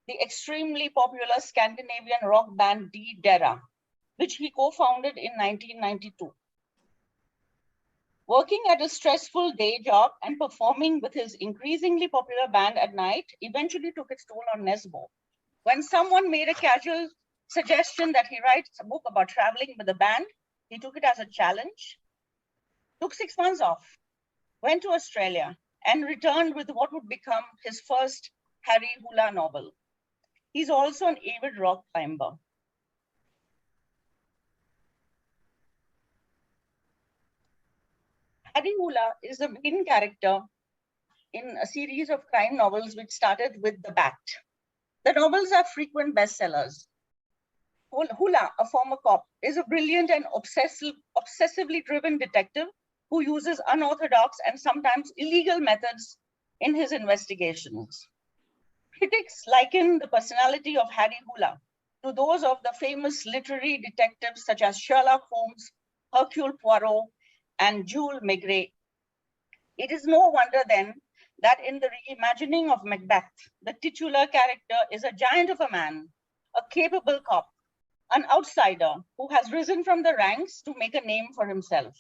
the extremely popular Scandinavian rock band D Dera, which he co-founded in 1992. Working at a stressful day job and performing with his increasingly popular band at night eventually took its toll on Nesbo. When someone made a casual suggestion that he writes a book about traveling with the band, he took it as a challenge, took 6 months off, went to Australia, and returned with what would become his first Harry Hula novel. He's also an avid rock climber. Harry Hula is the main character in a series of crime novels which started with The Bat. The novels are frequent bestsellers. Hula, a former cop, is a brilliant and obsessively driven detective who uses unorthodox and sometimes illegal methods in his investigations. Critics liken the personality of Harry Hula to those of the famous literary detectives such as Sherlock Holmes, Hercule Poirot, and Jules Maigret. It is no wonder then that in the reimagining of Macbeth, the titular character is a giant of a man, a capable cop, an outsider who has risen from the ranks to make a name for himself.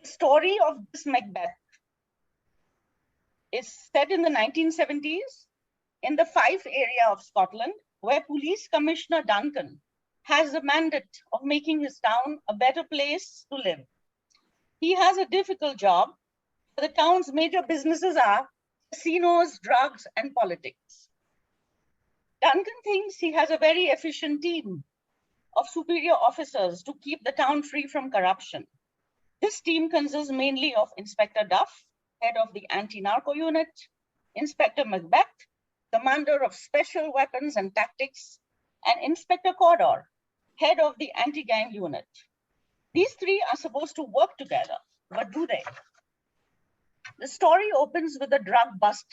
The story of this Macbeth is set in the 1970s in the Fife area of Scotland, where Police Commissioner Duncan has the mandate of making his town a better place to live. He has a difficult job, The town's major businesses are casinos, drugs, and politics. Duncan thinks he has a very efficient team of superior officers to keep the town free from corruption. This team consists mainly of Inspector Duff, head of the anti-narco unit, Inspector Macbeth, commander of special weapons and tactics, and Inspector Cawdor, head of the anti-gang unit. These three are supposed to work together, but do they? The story opens with a drug bust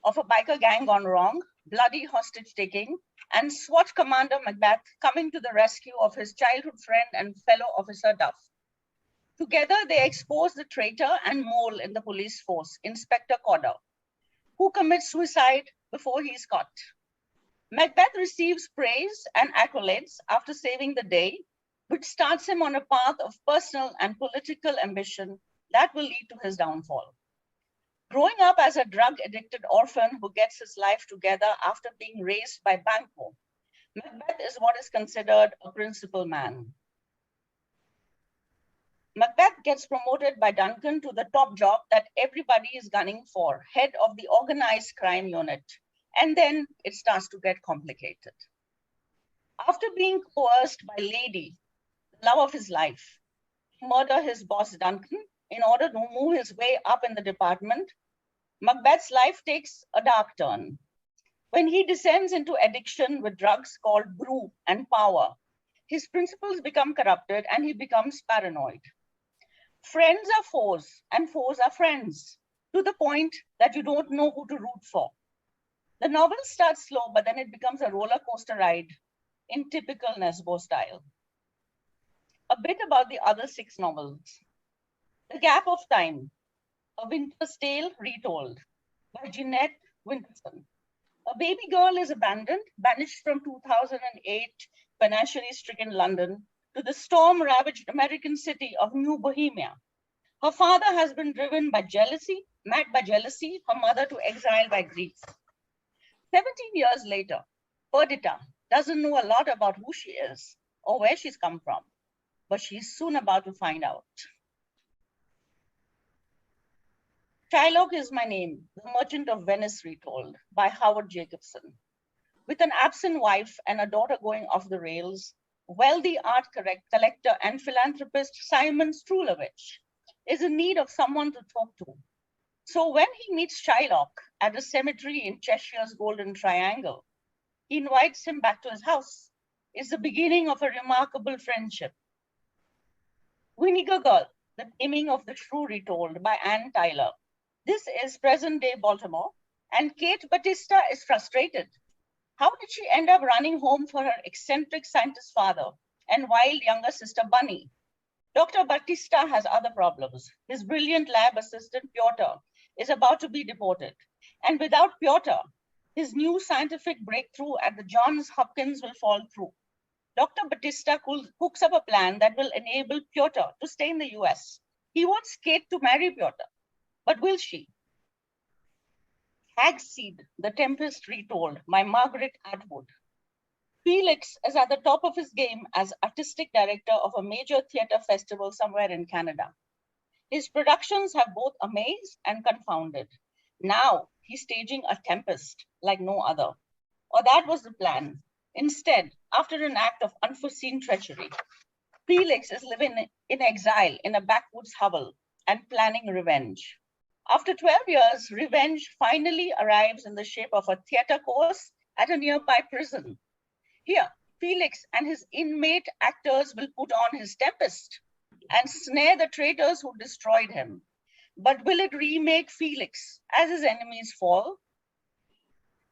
of a biker gang gone wrong, bloody hostage taking, and SWAT commander Macbeth coming to the rescue of his childhood friend and fellow officer Duff. Together, they expose the traitor and mole in the police force, Inspector Cawdor, who commits suicide before he is caught. Macbeth receives praise and accolades after saving the day, which starts him on a path of personal and political ambition that will lead to his downfall. Growing up as a drug-addicted orphan who gets his life together after being raised by Banquo, Macbeth is what is considered a principal man. Macbeth gets promoted by Duncan to the top job that everybody is gunning for, head of the organized crime unit. And then it starts to get complicated. After being coerced by Lady, the love of his life, to murder his boss Duncan in order to move his way up in the department, Macbeth's life takes a dark turn. When he descends into addiction with drugs called brew and power, his principles become corrupted and he becomes paranoid. Friends are foes and foes are friends, to the point that you don't know who to root for. The novel starts slow, but then it becomes a roller coaster ride in typical Nesbo style. A bit about the other 6 novels. The Gap of Time, A Winter's Tale Retold by Jeanette Winterson. A baby girl is abandoned, banished from 2008 financially stricken London to the storm-ravaged American city of New Bohemia. Her father has been driven by jealousy, mad by jealousy, her mother to exile by grief. 17 years later, Perdita doesn't know a lot about who she is or where she's come from, but she's soon about to find out. Shylock is My Name, The Merchant of Venice Retold by Howard Jacobson. With an absent wife and a daughter going off the rails, wealthy art collector and philanthropist Simon Strulovich is in need of someone to talk to. So when he meets Shylock at a cemetery in Cheshire's Golden Triangle, he invites him back to his house. It's the beginning of a remarkable friendship. Vinegar Girl, The Taming of the Shrew Retold by Ann Tyler. This is present-day Baltimore, and Kate Batista is frustrated. How did she end up running home for her eccentric scientist father and wild younger sister Bunny? Dr. Batista has other problems. His brilliant lab assistant, Piotr, is about to be deported. And without Piotr, his new scientific breakthrough at the Johns Hopkins will fall through. Dr. Batista cooks up a plan that will enable Piotr to stay in the US. He wants Kate to marry Piotr, but will she? Hagseed, The Tempest Retold by Margaret Atwood. Felix is at the top of his game as artistic director of a major theater festival somewhere in Canada. His productions have both amazed and confounded. Now he's staging a tempest like no other. Or that was the plan. Instead, after an act of unforeseen treachery, Felix is living in exile in a backwoods hovel and planning revenge. After 12 years, revenge finally arrives in the shape of a theater course at a nearby prison. Here, Felix and his inmate actors will put on his tempest and snare the traitors who destroyed him. But will it remake Felix as his enemies fall?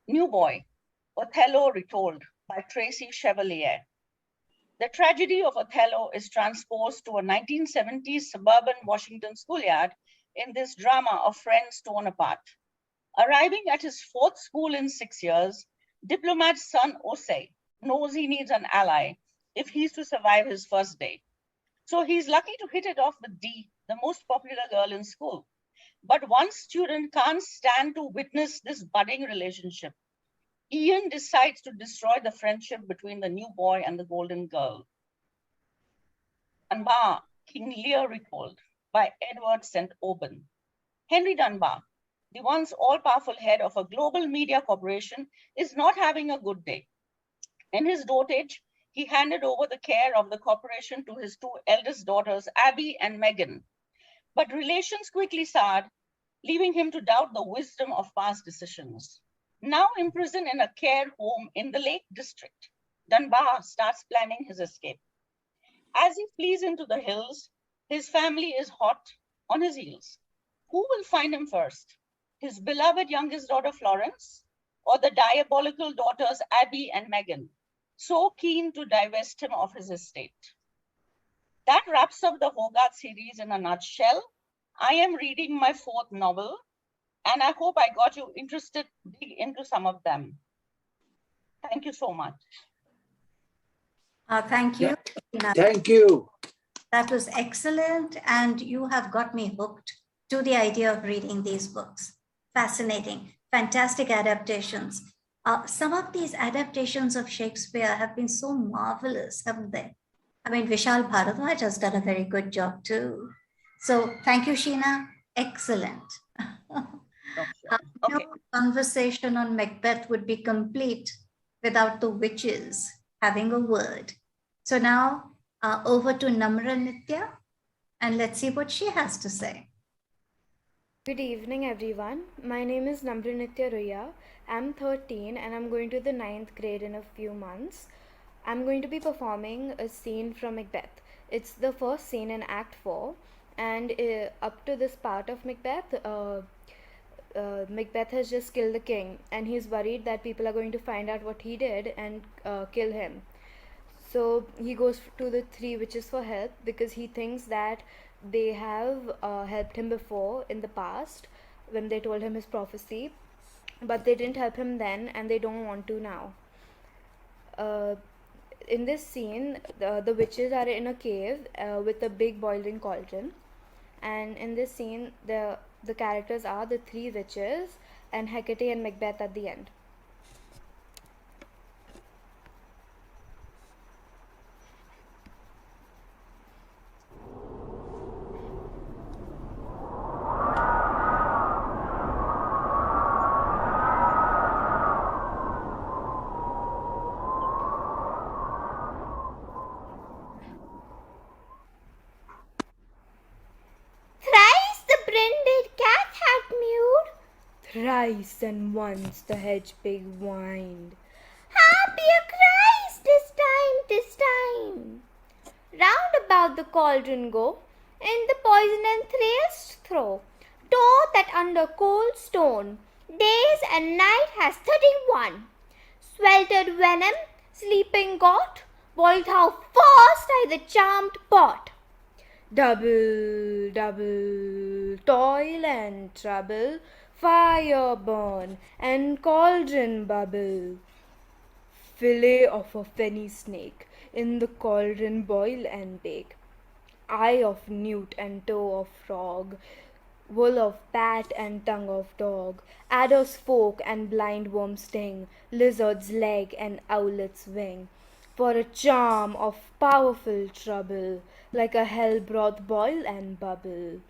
New Boy, Othello Retold by Tracy Chevalier. The tragedy of Othello is transposed to a 1970s suburban Washington schoolyard in this drama of friends torn apart. Arriving at his 4th school in 6 years, diplomat's son Osei knows he needs an ally if he's to survive his first day. So he's lucky to hit it off with Dee, the most popular girl in school. But one student can't stand to witness this budding relationship. Ian decides to destroy the friendship between the new boy and the golden girl. Anba, King Lear Retold by Edward St. Aubyn. Henry Dunbar, the once all-powerful head of a global media corporation, is not having a good day. In his dotage, he handed over the care of the corporation to his two eldest daughters, Abby and Meghan. But relations quickly soured, leaving him to doubt the wisdom of past decisions. Now imprisoned in a care home in the Lake District, Dunbar starts planning his escape. As he flees into the hills, his family is hot on his heels. Who will find him first? His beloved youngest daughter, Florence, or the diabolical daughters, Abby and Meghan, so keen to divest him of his estate? That wraps up the Hogarth series in a nutshell. I am reading my fourth novel, and I hope I got you interested to dig into some of them. Thank you so much. Thank you. Thank you. That was excellent. And you have got me hooked to the idea of reading these books. Fascinating, fantastic adaptations. Some of these adaptations of Shakespeare have been so marvelous, haven't they? I mean, Vishal Bharadwaj has done a very good job too. So thank you, Sheena. Excellent. No conversation on Macbeth would be complete without the witches having a word. So now over to Namra Nitya, and let's see what she has to say. Good evening, everyone. My name is Namra Nitya Roya. I'm 13 and I'm going to the 9th grade in a few months. I'm going to be performing a scene from Macbeth. It's the first scene in Act 4, and up to this part of Macbeth, Macbeth has just killed the king, and he's worried that people are going to find out what he did and kill him. So he goes to the three witches for help because he thinks that they have helped him before in the past when they told him his prophecy, but they didn't help him then and they don't want to now. In this scene, the witches are in a cave with a big boiling cauldron, and in this scene the characters are the three witches and Hecate and Macbeth at the end. Thrice the brinded cat had mewed, Thrice and once the hedge pig whined. happier cries 'tis time. Round about the cauldron go, in the poison and thrails throw. Toad that under cold stone, days and night has 31. Sweltered venom, sleeping got, boiled how fast I the charmed pot. Double, double, toil and trouble, fire burn and cauldron bubble. Fillet of a fenny snake, in the cauldron boil and bake. Eye of newt and toe of frog, wool of bat and tongue of dog, adder's fork and blind worm's sting, lizard's leg and owlet's wing. For a charm of powerful trouble, like a hell broth boil and bubble.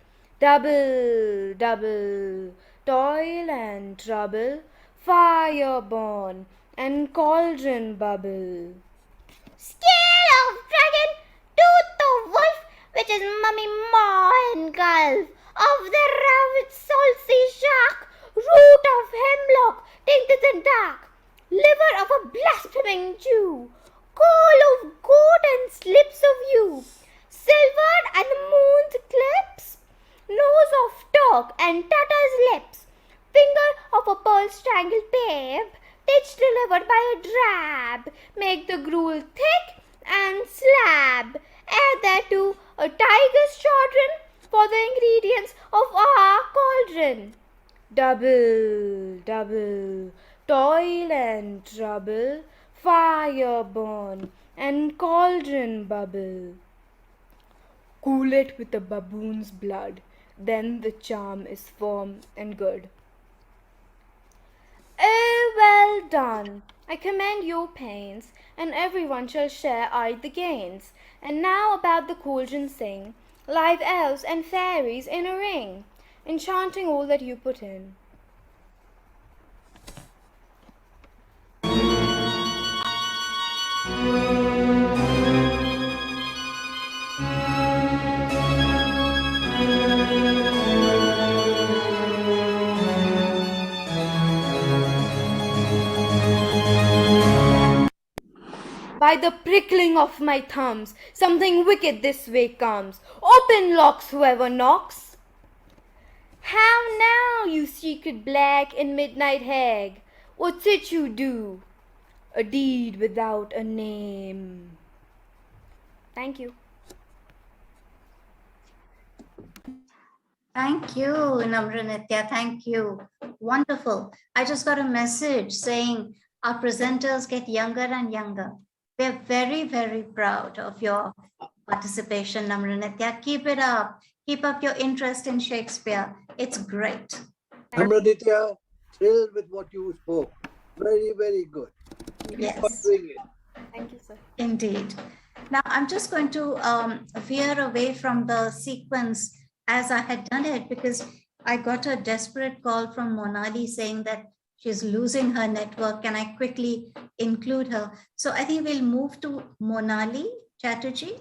Double, double, toil and trouble, fire burn and cauldron bubble. Scale of dragon, tooth of wolf, which is mummy maw and gulf. Of the rabbit salty shark, root of hemlock, tainted and dark. Liver of a blaspheming Jew, coal of goat and slips of yew. Silvered and the moon's eclipse, nose of dog and tutter's lips. Finger of a pearl strangled babe, titch delivered by a drab. Make the gruel thick and slab. Add thereto a tiger's children for the ingredients of our cauldron. Double, double, toil and trouble, fire burn and cauldron bubble. Cool it with a baboon's blood, then the charm is firm and good. Oh, well done! I commend your pains, and everyone shall share I the gains. And now about the cauldron sing, live elves and fairies in a ring. enchanting all that you put in. By the prickling of my thumbs, something wicked this way comes. Open locks, whoever knocks. How now, you secret black and midnight hag? What's it you do? A deed without a name. Thank you. Thank you, Namranitya. Thank you. Wonderful. I just got a message saying our presenters get younger and younger. We're very, very proud of your participation, Namranitya. Keep it up. Keep up your interest in Shakespeare. It's great. Namranitya, thrilled with what you spoke. Very, very good. Keep on doing it. Thank you, sir. Indeed. Now, I'm just going to veer away from the sequence as I had done it because I got a desperate call from Monali saying that she's losing her network. Can I quickly include her? So I think we'll move to Monali Chatterjee,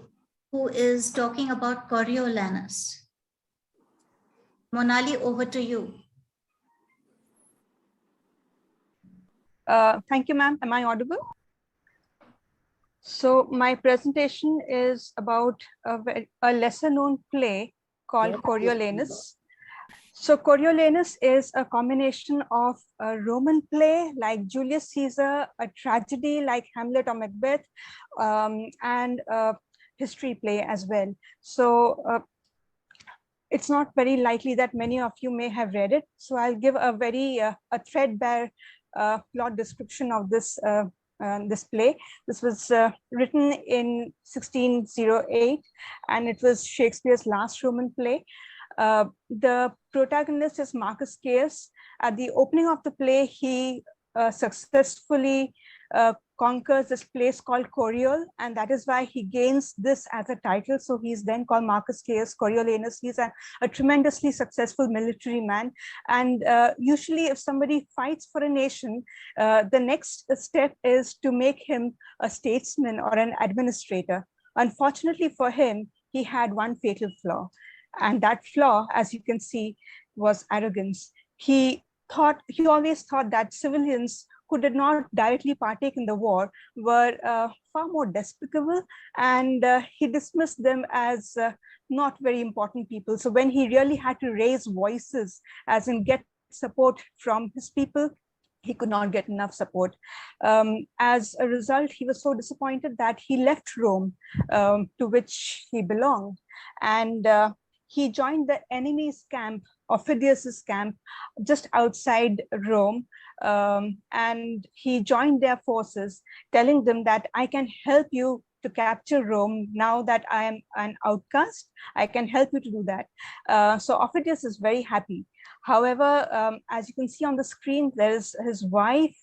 who is talking about Coriolanus. Monali, over to you. Thank you, ma'am. Am I audible? So my presentation is about a lesser known play called Coriolanus. So Coriolanus is a combination of a Roman play like Julius Caesar, a tragedy like Hamlet or Macbeth, and a history play as well. So it's not very likely that many of you may have read it. So I'll give a very a threadbare plot description of this this play. This was written in 1608, and it was Shakespeare's last Roman play. The protagonist is Marcus Caius. At the opening of the play, he successfully conquers this place called Coriol, and that is why he gains this as a title. So he's then called Marcus Caius Coriolanus. He's a tremendously successful military man. And usually if somebody fights for a nation, the next step is to make him a statesman or an administrator. Unfortunately for him, he had one fatal flaw. And that flaw, as you can see, was arrogance. He always thought that civilians who did not directly partake in the war were far more despicable, and he dismissed them as not very important people. So when he really had to raise voices, as in get support from his people, he could not get enough support. As a result, he was so disappointed that he left Rome, to which he belonged, and he joined the enemy's camp, Aufidius's camp, just outside Rome. And he joined their forces, telling them that I can help you to capture Rome now that I am an outcast. I can help you to do that. So Aufidius is very happy. However, as you can see on the screen, there is his wife.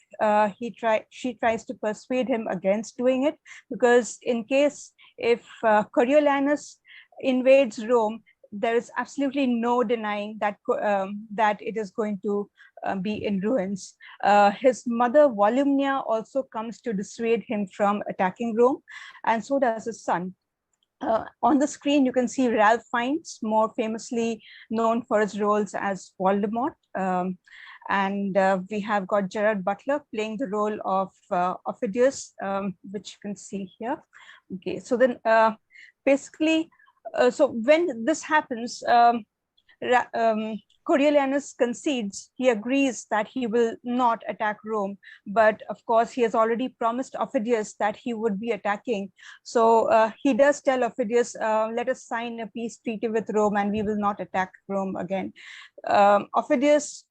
She tries to persuade him against doing it, because in case if Coriolanus invades Rome, there is absolutely no denying that that it is going to be in ruins. His mother Volumnia also comes to dissuade him from attacking Rome, and so does his son. On the screen, you can see Ralph Fiennes, more famously known for his roles as Voldemort. And we have got Gerard Butler playing the role of Aufidius, which you can see here. Okay, so then basically, so when this happens, Coriolanus concedes. He agrees that he will not attack Rome, but of course he has already promised Aufidius that he would be attacking. So he does tell Aufidius, let us sign a peace treaty with Rome and we will not attack Rome again. Aufidius,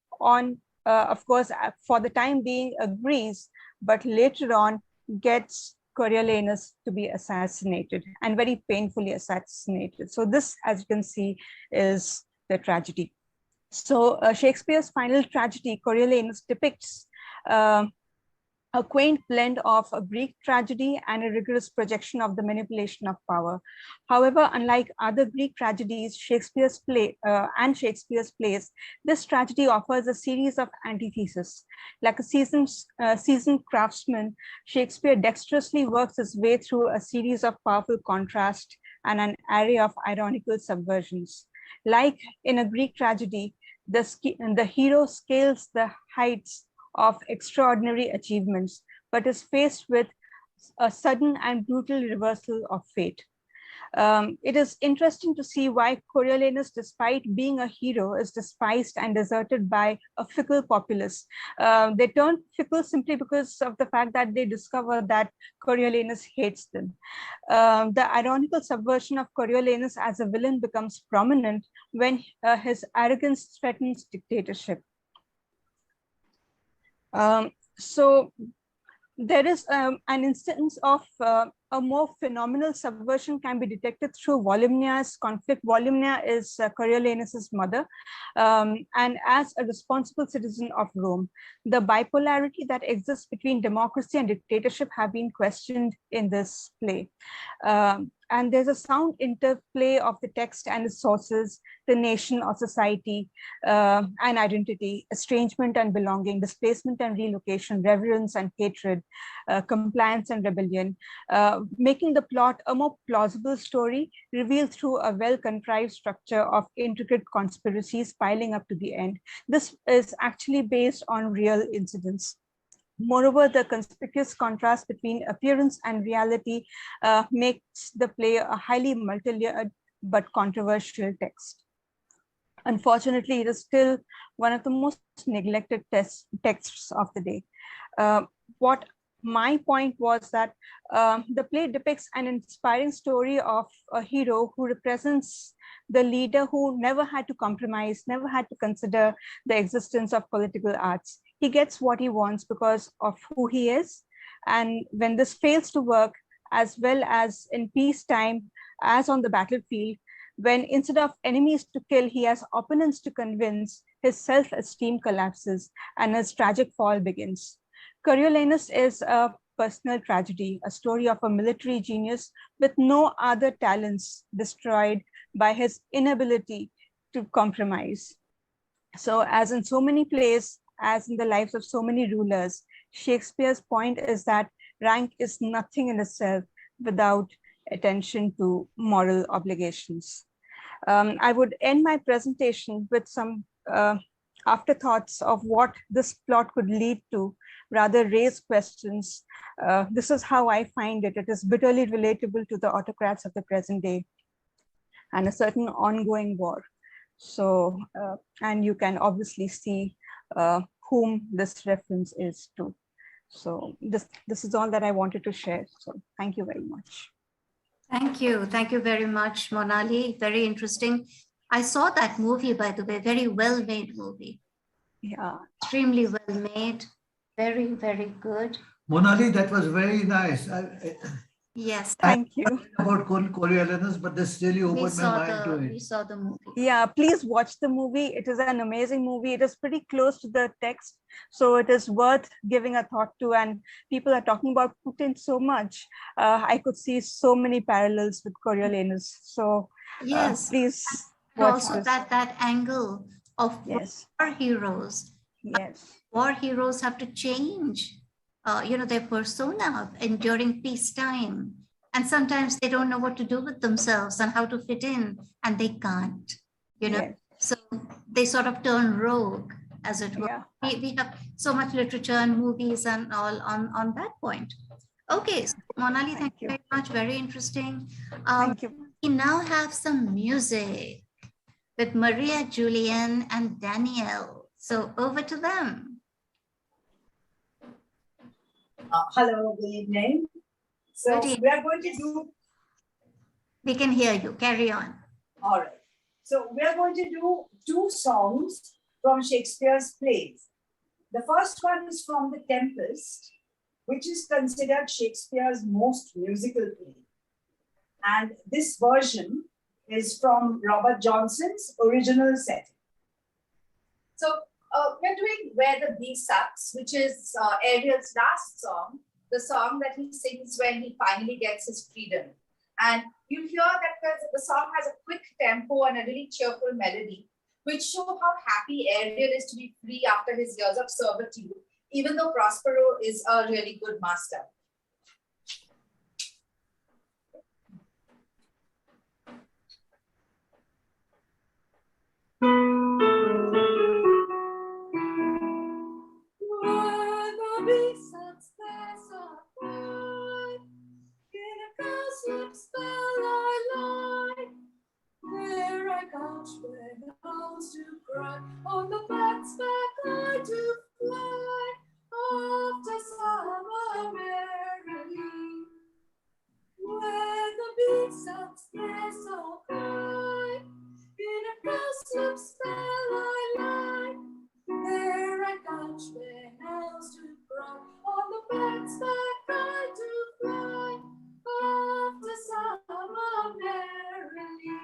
of course, for the time being agrees, but later on gets Coriolanus to be assassinated, and very painfully assassinated. So this, as you can see, is the tragedy. So Shakespeare's final tragedy, Coriolanus, depicts a quaint blend of a Greek tragedy and a rigorous projection of the manipulation of power. However, unlike other Greek tragedies, Shakespeare's plays, this tragedy offers a series of antitheses. Like a seasoned craftsman, Shakespeare dexterously works his way through a series of powerful contrasts and an array of ironical subversions. Like in a Greek tragedy, the hero scales the heights of extraordinary achievements, but is faced with a sudden and brutal reversal of fate. It is interesting to see why Coriolanus, despite being a hero, is despised and deserted by a fickle populace. They turn fickle simply because of the fact that they discover that Coriolanus hates them. The ironical subversion of Coriolanus as a villain becomes prominent when his arrogance threatens dictatorship. So there is an instance of a more phenomenal subversion can be detected through Volumnia's conflict. Volumnia is Coriolanus's mother, and as a responsible citizen of Rome, the bipolarity that exists between democracy and dictatorship have been questioned in this play. And there's a sound interplay of the text and its sources, the nation or society, and identity, estrangement and belonging, displacement and relocation, reverence and hatred, compliance and rebellion, making the plot a more plausible story revealed through a well-contrived structure of intricate conspiracies piling up to the end. This is actually based on real incidents. Moreover, the conspicuous contrast between appearance and reality makes the play a highly multi-layered but controversial text. Unfortunately, it is still one of the most neglected texts of the day. What my point was that the play depicts an inspiring story of a hero who represents the leader who never had to compromise, never had to consider the existence of political arts. He gets what he wants because of who he is. And when this fails to work, as well as in peacetime, as on the battlefield, when instead of enemies to kill, he has opponents to convince, his self-esteem collapses and his tragic fall begins. Coriolanus is a personal tragedy, a story of a military genius with no other talents destroyed by his inability to compromise. So as in so many plays, as in the lives of so many rulers, Shakespeare's point is that rank is nothing in itself without attention to moral obligations. I would end my presentation with some afterthoughts of what this plot could lead to, rather raise questions. This is how I find it. It is bitterly relatable to the autocrats of the present day and a certain ongoing war. So, and you can obviously see whom this reference is to. So this is all that I wanted to share. So thank you very much. Thank you. Thank you very much, Monali. Very interesting. I saw that movie, by the way, very well-made movie. Yeah. Extremely well-made. Very, very good. Monali, that was very nice. Yes. Thank you. About Coriolanus, but this really opened my mind to it. We saw the movie. Yeah, please watch the movie. It is an amazing movie. It is pretty close to the text, so it is worth giving a thought to. And people are talking about Putin so much. I could see so many parallels with Coriolanus. So yes, please watch also this. that angle of yes. war heroes. Yes, war heroes have to change. Their persona during peacetime. And sometimes they don't know what to do with themselves and how to fit in, and they can't, Yes. So they sort of turn rogue, as it were. Yeah. We have so much literature and movies and all on that point. Okay, so Monali, thank you very much. Very interesting. Thank you. We now have some music with Maria, Julian, and Danielle. So over to them. Hello, good evening. So we are going to do. We can hear you. Carry on. All right. So we are going to do two songs from Shakespeare's plays. The first one is from The Tempest, which is considered Shakespeare's most musical play. And this version is from Robert Johnson's original setting. So we're doing Where the Bee Sucks, which is Ariel's last song, the song that he sings when he finally gets his freedom. And you hear that the song has a quick tempo and a really cheerful melody, which show how happy Ariel is to be free after his years of servitude, even though Prospero is a really good master. Where the bee sucks, there's a cry. In a cowslip spell I lie. There I couch when owls do cry. On the bat's back I do fly. After summer merrily. Where the bee sucks, there's a cry. In a cowslip spell I lie. There I couch when owls do cry. On the bat's back I do fly. After summer merrily.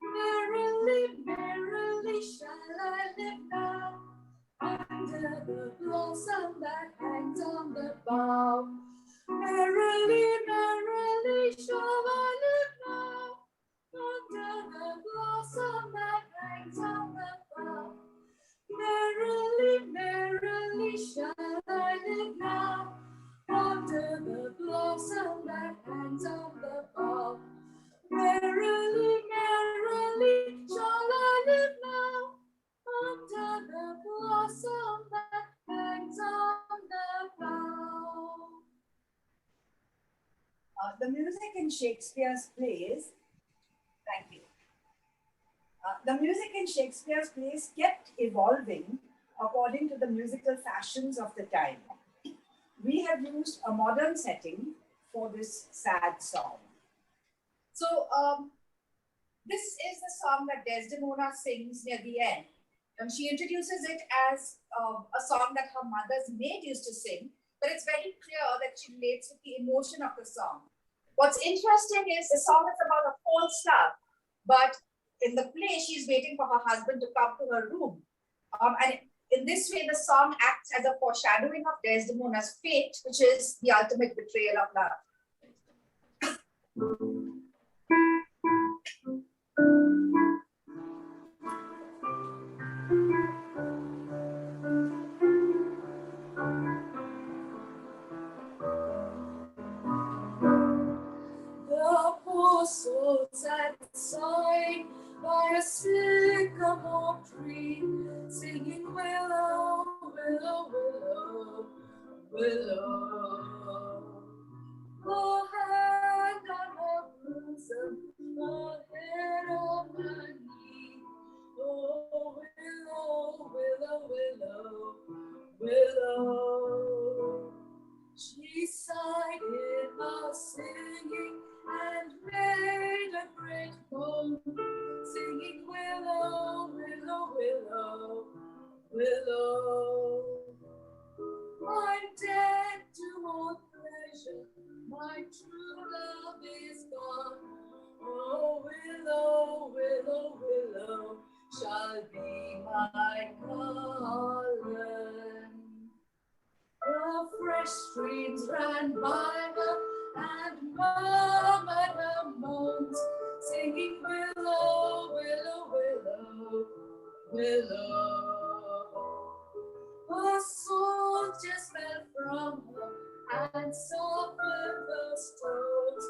Merrily, merrily shall I live now. Under the blossom that hangs on the bough. Merrily, merrily shall I live now. Under the blossom that hangs on the bough. Merrily, merrily shall I live now, under the blossom that hangs on the bough. Merrily, merrily shall I live now, under the blossom that hangs on the bough. The music in Shakespeare's plays, thank you. The music in Shakespeare's plays kept evolving according to the musical fashions of the time. We have used a modern setting for this sad song. So this is the song that Desdemona sings near the end. And she introduces it as a song that her mother's maid used to sing, but it's very clear that she relates with the emotion of the song. What's interesting is the song is about a false love, but in the play, she's waiting for her husband to come to her room. And in this way, the song acts as a foreshadowing of Desdemona's fate, which is the ultimate betrayal of love. The poor soul sat sighing by a sycamore tree, singing willow, willow, willow, willow. Her hand on her bosom, her head on her knee. Oh, willow, willow, willow, willow. She sighed in her singing and made a great moan, singing willow, willow, willow, willow. I'm dead to all pleasure, my true love is gone. Oh, willow, willow, willow, shall be my garland. The fresh streams ran by her and murmured her moans, singing willow, willow, willow, willow. Her soldiers fell from her and softened the stones.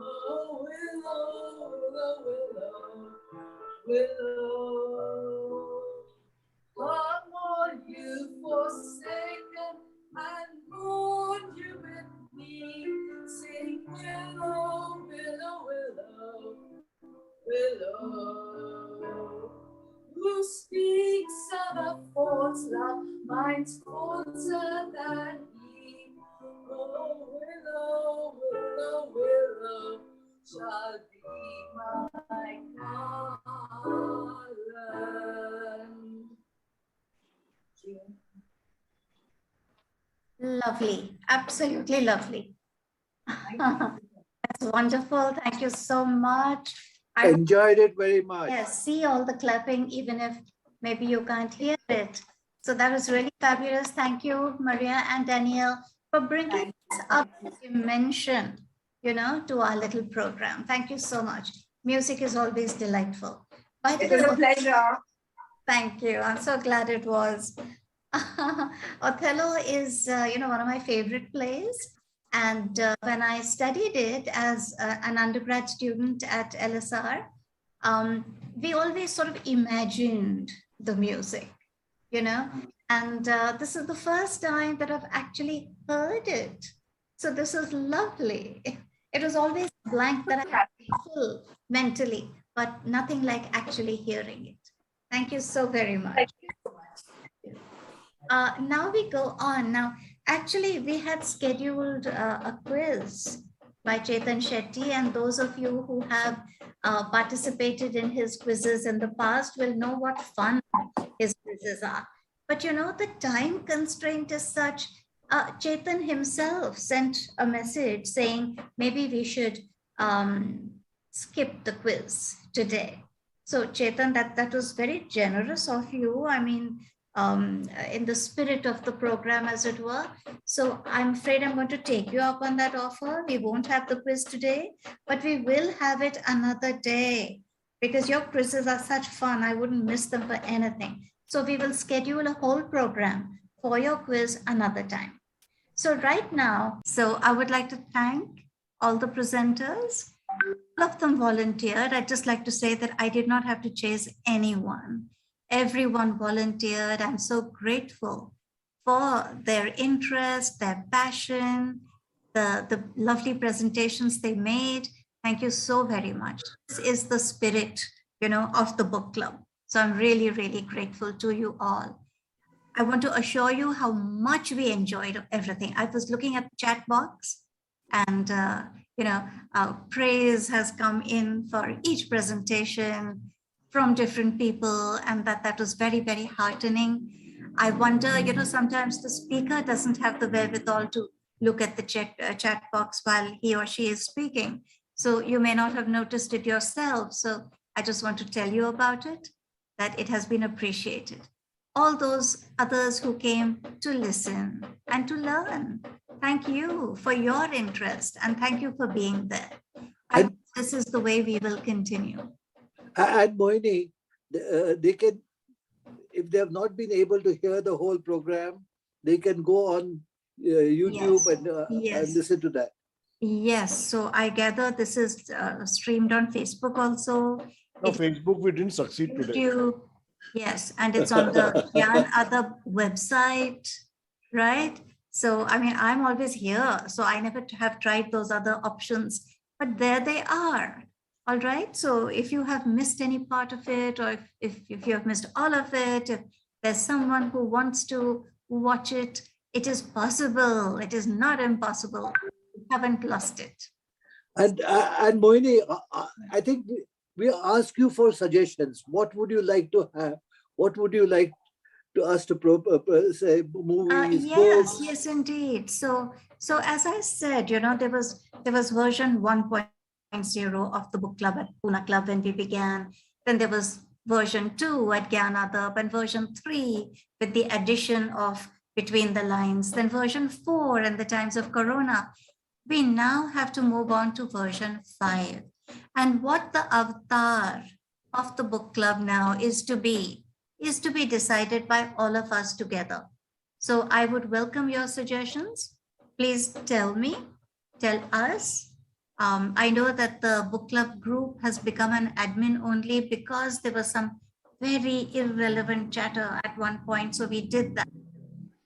Oh, willow, willow, willow, willow. Her more you forsaken and mourn you with me, sing willow, willow, willow, willow. Who speaks of a false love, mine's falser than he. Oh, willow, willow, willow, shall be my garland. Lovely, absolutely lovely. That's wonderful. Thank you so much. I enjoyed it very much. Yes, see all the clapping, even if Maybe you can't hear it. So that was really fabulous. Thank you, Maria and Danielle, for bringing this up dimension, to our little program. Thank you so much. Music is always delightful. It was a pleasure. Thank you. I'm so glad it was. Othello is, one of my favorite plays. And when I studied it as an undergrad student at LSR, we always sort of imagined the music, and this is the first time that I've actually heard it. So this is lovely. It was always blank that I had to fill mentally, but nothing like actually hearing it. Thank you so very much. Thank you so much. Now we go on. Now, actually, we had scheduled a quiz by Chetan Shetty, and those of you who have participated in his quizzes in the past will know what fun his quizzes are. But the time constraint is such. Chetan himself sent a message saying maybe we should skip the quiz today. So Chetan, that was very generous of you. I mean, in the spirit of the program, as it were. So I'm afraid I'm going to take you up on that offer. We won't have the quiz today, but we will have it another day because your quizzes are such fun. I wouldn't miss them for anything. So we will schedule a whole program for your quiz another time. So right now, I would like to thank all the presenters. All of them volunteered. I'd just like to say that I did not have to chase anyone. Everyone volunteered. I'm so grateful for their interest, their passion, the lovely presentations they made. Thank you so very much. This is the spirit, of the book club. So I'm really, really grateful to you all. I want to assure you how much we enjoyed everything. I was looking at the chat box and, praise has come in for each presentation from different people, and that was very, very heartening. I wonder, sometimes the speaker doesn't have the wherewithal to look at the chat box while he or she is speaking. So you may not have noticed it yourself. So I just want to tell you about it, that it has been appreciated. All those others who came to listen and to learn, thank you for your interest and thank you for being there. This is the way we will continue. And Moini, they can, if they have not been able to hear the whole program, they can go on YouTube and listen to that. Yes, so I gather this is streamed on Facebook also. No, Facebook, we didn't succeed today. YouTube, yes, and it's on the Gyan Adab website, right? So, I mean, I'm always here, so I never have tried those other options, but there they are. All right, so if you have missed any part of it, or if you have missed all of it, if there's someone who wants to watch it, it is possible. It is not impossible. You haven't lost it. And Moini, I think we ask you for suggestions. What would you like to have? What would you like to us to say? Movies, books? Yes, indeed. So as I said, there was version 1.0 of the book club at Pune Club when we began. Then there was version 2 at Gyan Adab, and version 3 with the addition of Between the Lines. Then version 4 in the times of Corona. We now have to move on to version 5. And what the avatar of the book club now is to be decided by all of us together. So I would welcome your suggestions. Please tell us. I know that the book club group has become an admin only because there was some very irrelevant chatter at one point. So we did that.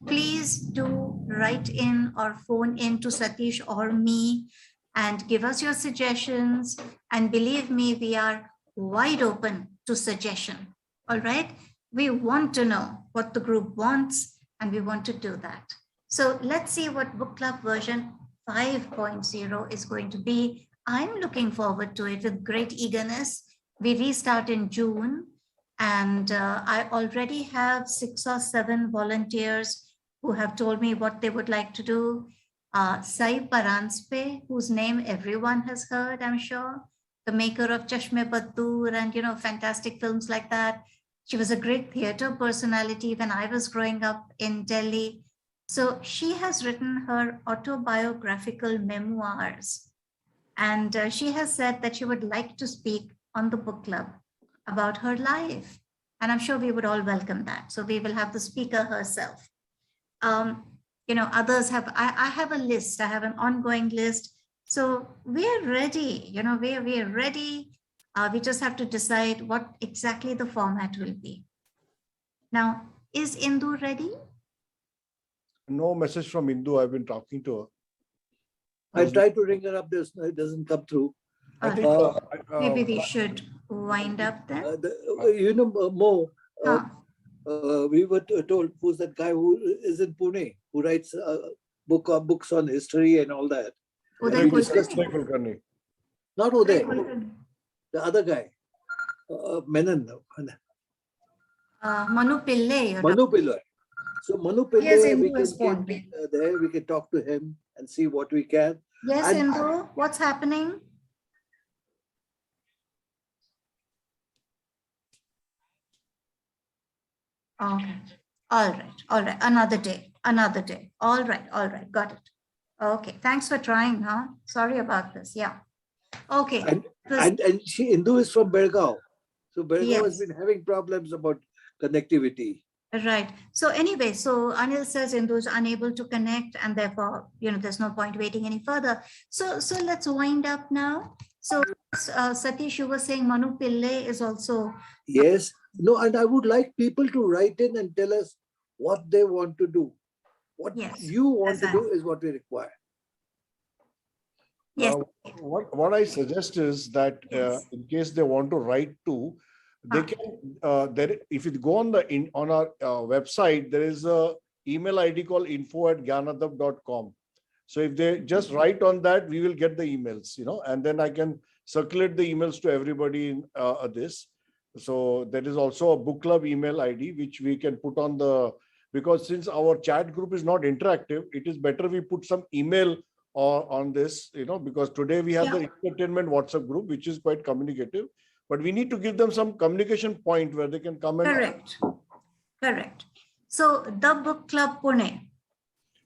Please do write in or phone in to Satish or me and give us your suggestions. And believe me, we are wide open to suggestion. All right. We want to know what the group wants and we want to do that. So let's see what book club version 5.0 is going to be. I'm looking forward to it with great eagerness. We restart in June and I already have 6 or 7 volunteers who have told me what they would like to do. Sai Paranspe, whose name everyone has heard, I'm sure, the maker of Chashme Baddoor and, fantastic films like that. She was a great theater personality when I was growing up in Delhi. So she has written her autobiographical memoirs. And she has said that she would like to speak on the book club about her life. And I'm sure we would all welcome that. So we will have the speaker herself. Others have, I have a list, I have an ongoing list. So we're ready, we're ready. We just have to decide what exactly the format will be. Now, is Indu ready? No message from Indu. I've been talking to her. I tried to ring her up, it doesn't come through. I think Maybe we should wind up then. Mo, we were told, who's that guy who is in Pune, who writes books on history and all that. Uday Kulkarni. Not Uday, the other guy, Menon. Manu Pillai. Manu Pillai. So Manu Pillai, Yes, we Indu can get there, we can talk to him and see what we can. Yes, Indu, what's happening? Okay. All right. Another day. All right. Got it. Okay. Thanks for trying, huh? Sorry about this. Yeah. Okay. And Indu is from Belgaum. So Belgaum has been having problems about connectivity. Right. So anyway, so Anil says Indu is unable to connect, and therefore, there's no point waiting any further. So let's wind up now. So Satish, you were saying Manu Pillai is also. Yes. No, and I would like people to write in and tell us what they want to do. What you want to do is what we require. Yes. What I suggest is that in case they want to write to, they can. If you go on our website, there is a email ID called info@gyanadab.com. So if they just write on that, we will get the emails, and then I can circulate the emails to everybody in this. So there is also a book club email ID, which we can put on because since our chat group is not interactive, it is better we put some email on this, because today we have the entertainment WhatsApp group, which is quite communicative, but we need to give them some communication point where they can come and. Correct. So the Book Club Pune.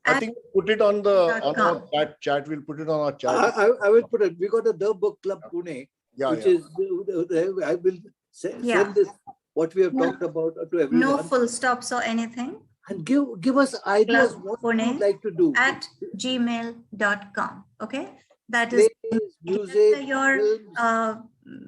I think put it on our chat. We'll put it on our chat. I will put it. We got the Book Club Pune, which is, I will send this, what we have talked about to everyone. No full stops or anything. And give us ideas what you'd like to do. At gmail.com. Okay. That is music, where your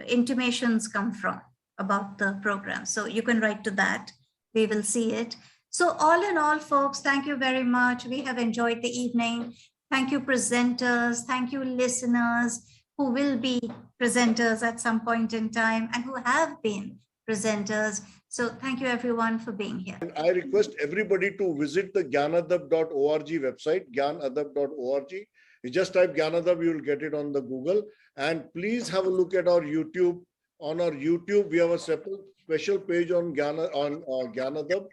intimations come from about the program. So you can write to that. We will see it. So all in all, folks, thank you very much. We have enjoyed the evening. Thank you, presenters. Thank you, listeners who will be presenters at some point in time and who have been presenters. So thank you, everyone, for being here. And I request everybody to visit the gyanadab.org website, gyanadab.org. You just type Gyanadab, you will get it on the Google. And please have a look at our YouTube. On our YouTube, we have a special page on Gyanadab.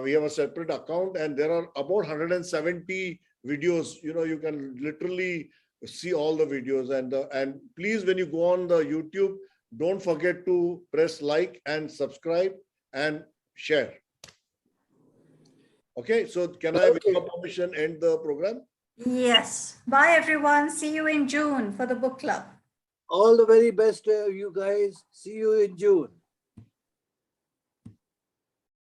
We have a separate account, and there are about 170 videos. You can literally see all the videos. And please, when you go on the YouTube, don't forget to press like and subscribe and share. Okay, so can I, with your permission, end the program? Yes. Bye, everyone. See you in June for the book club. All the very best to you guys. See you in June.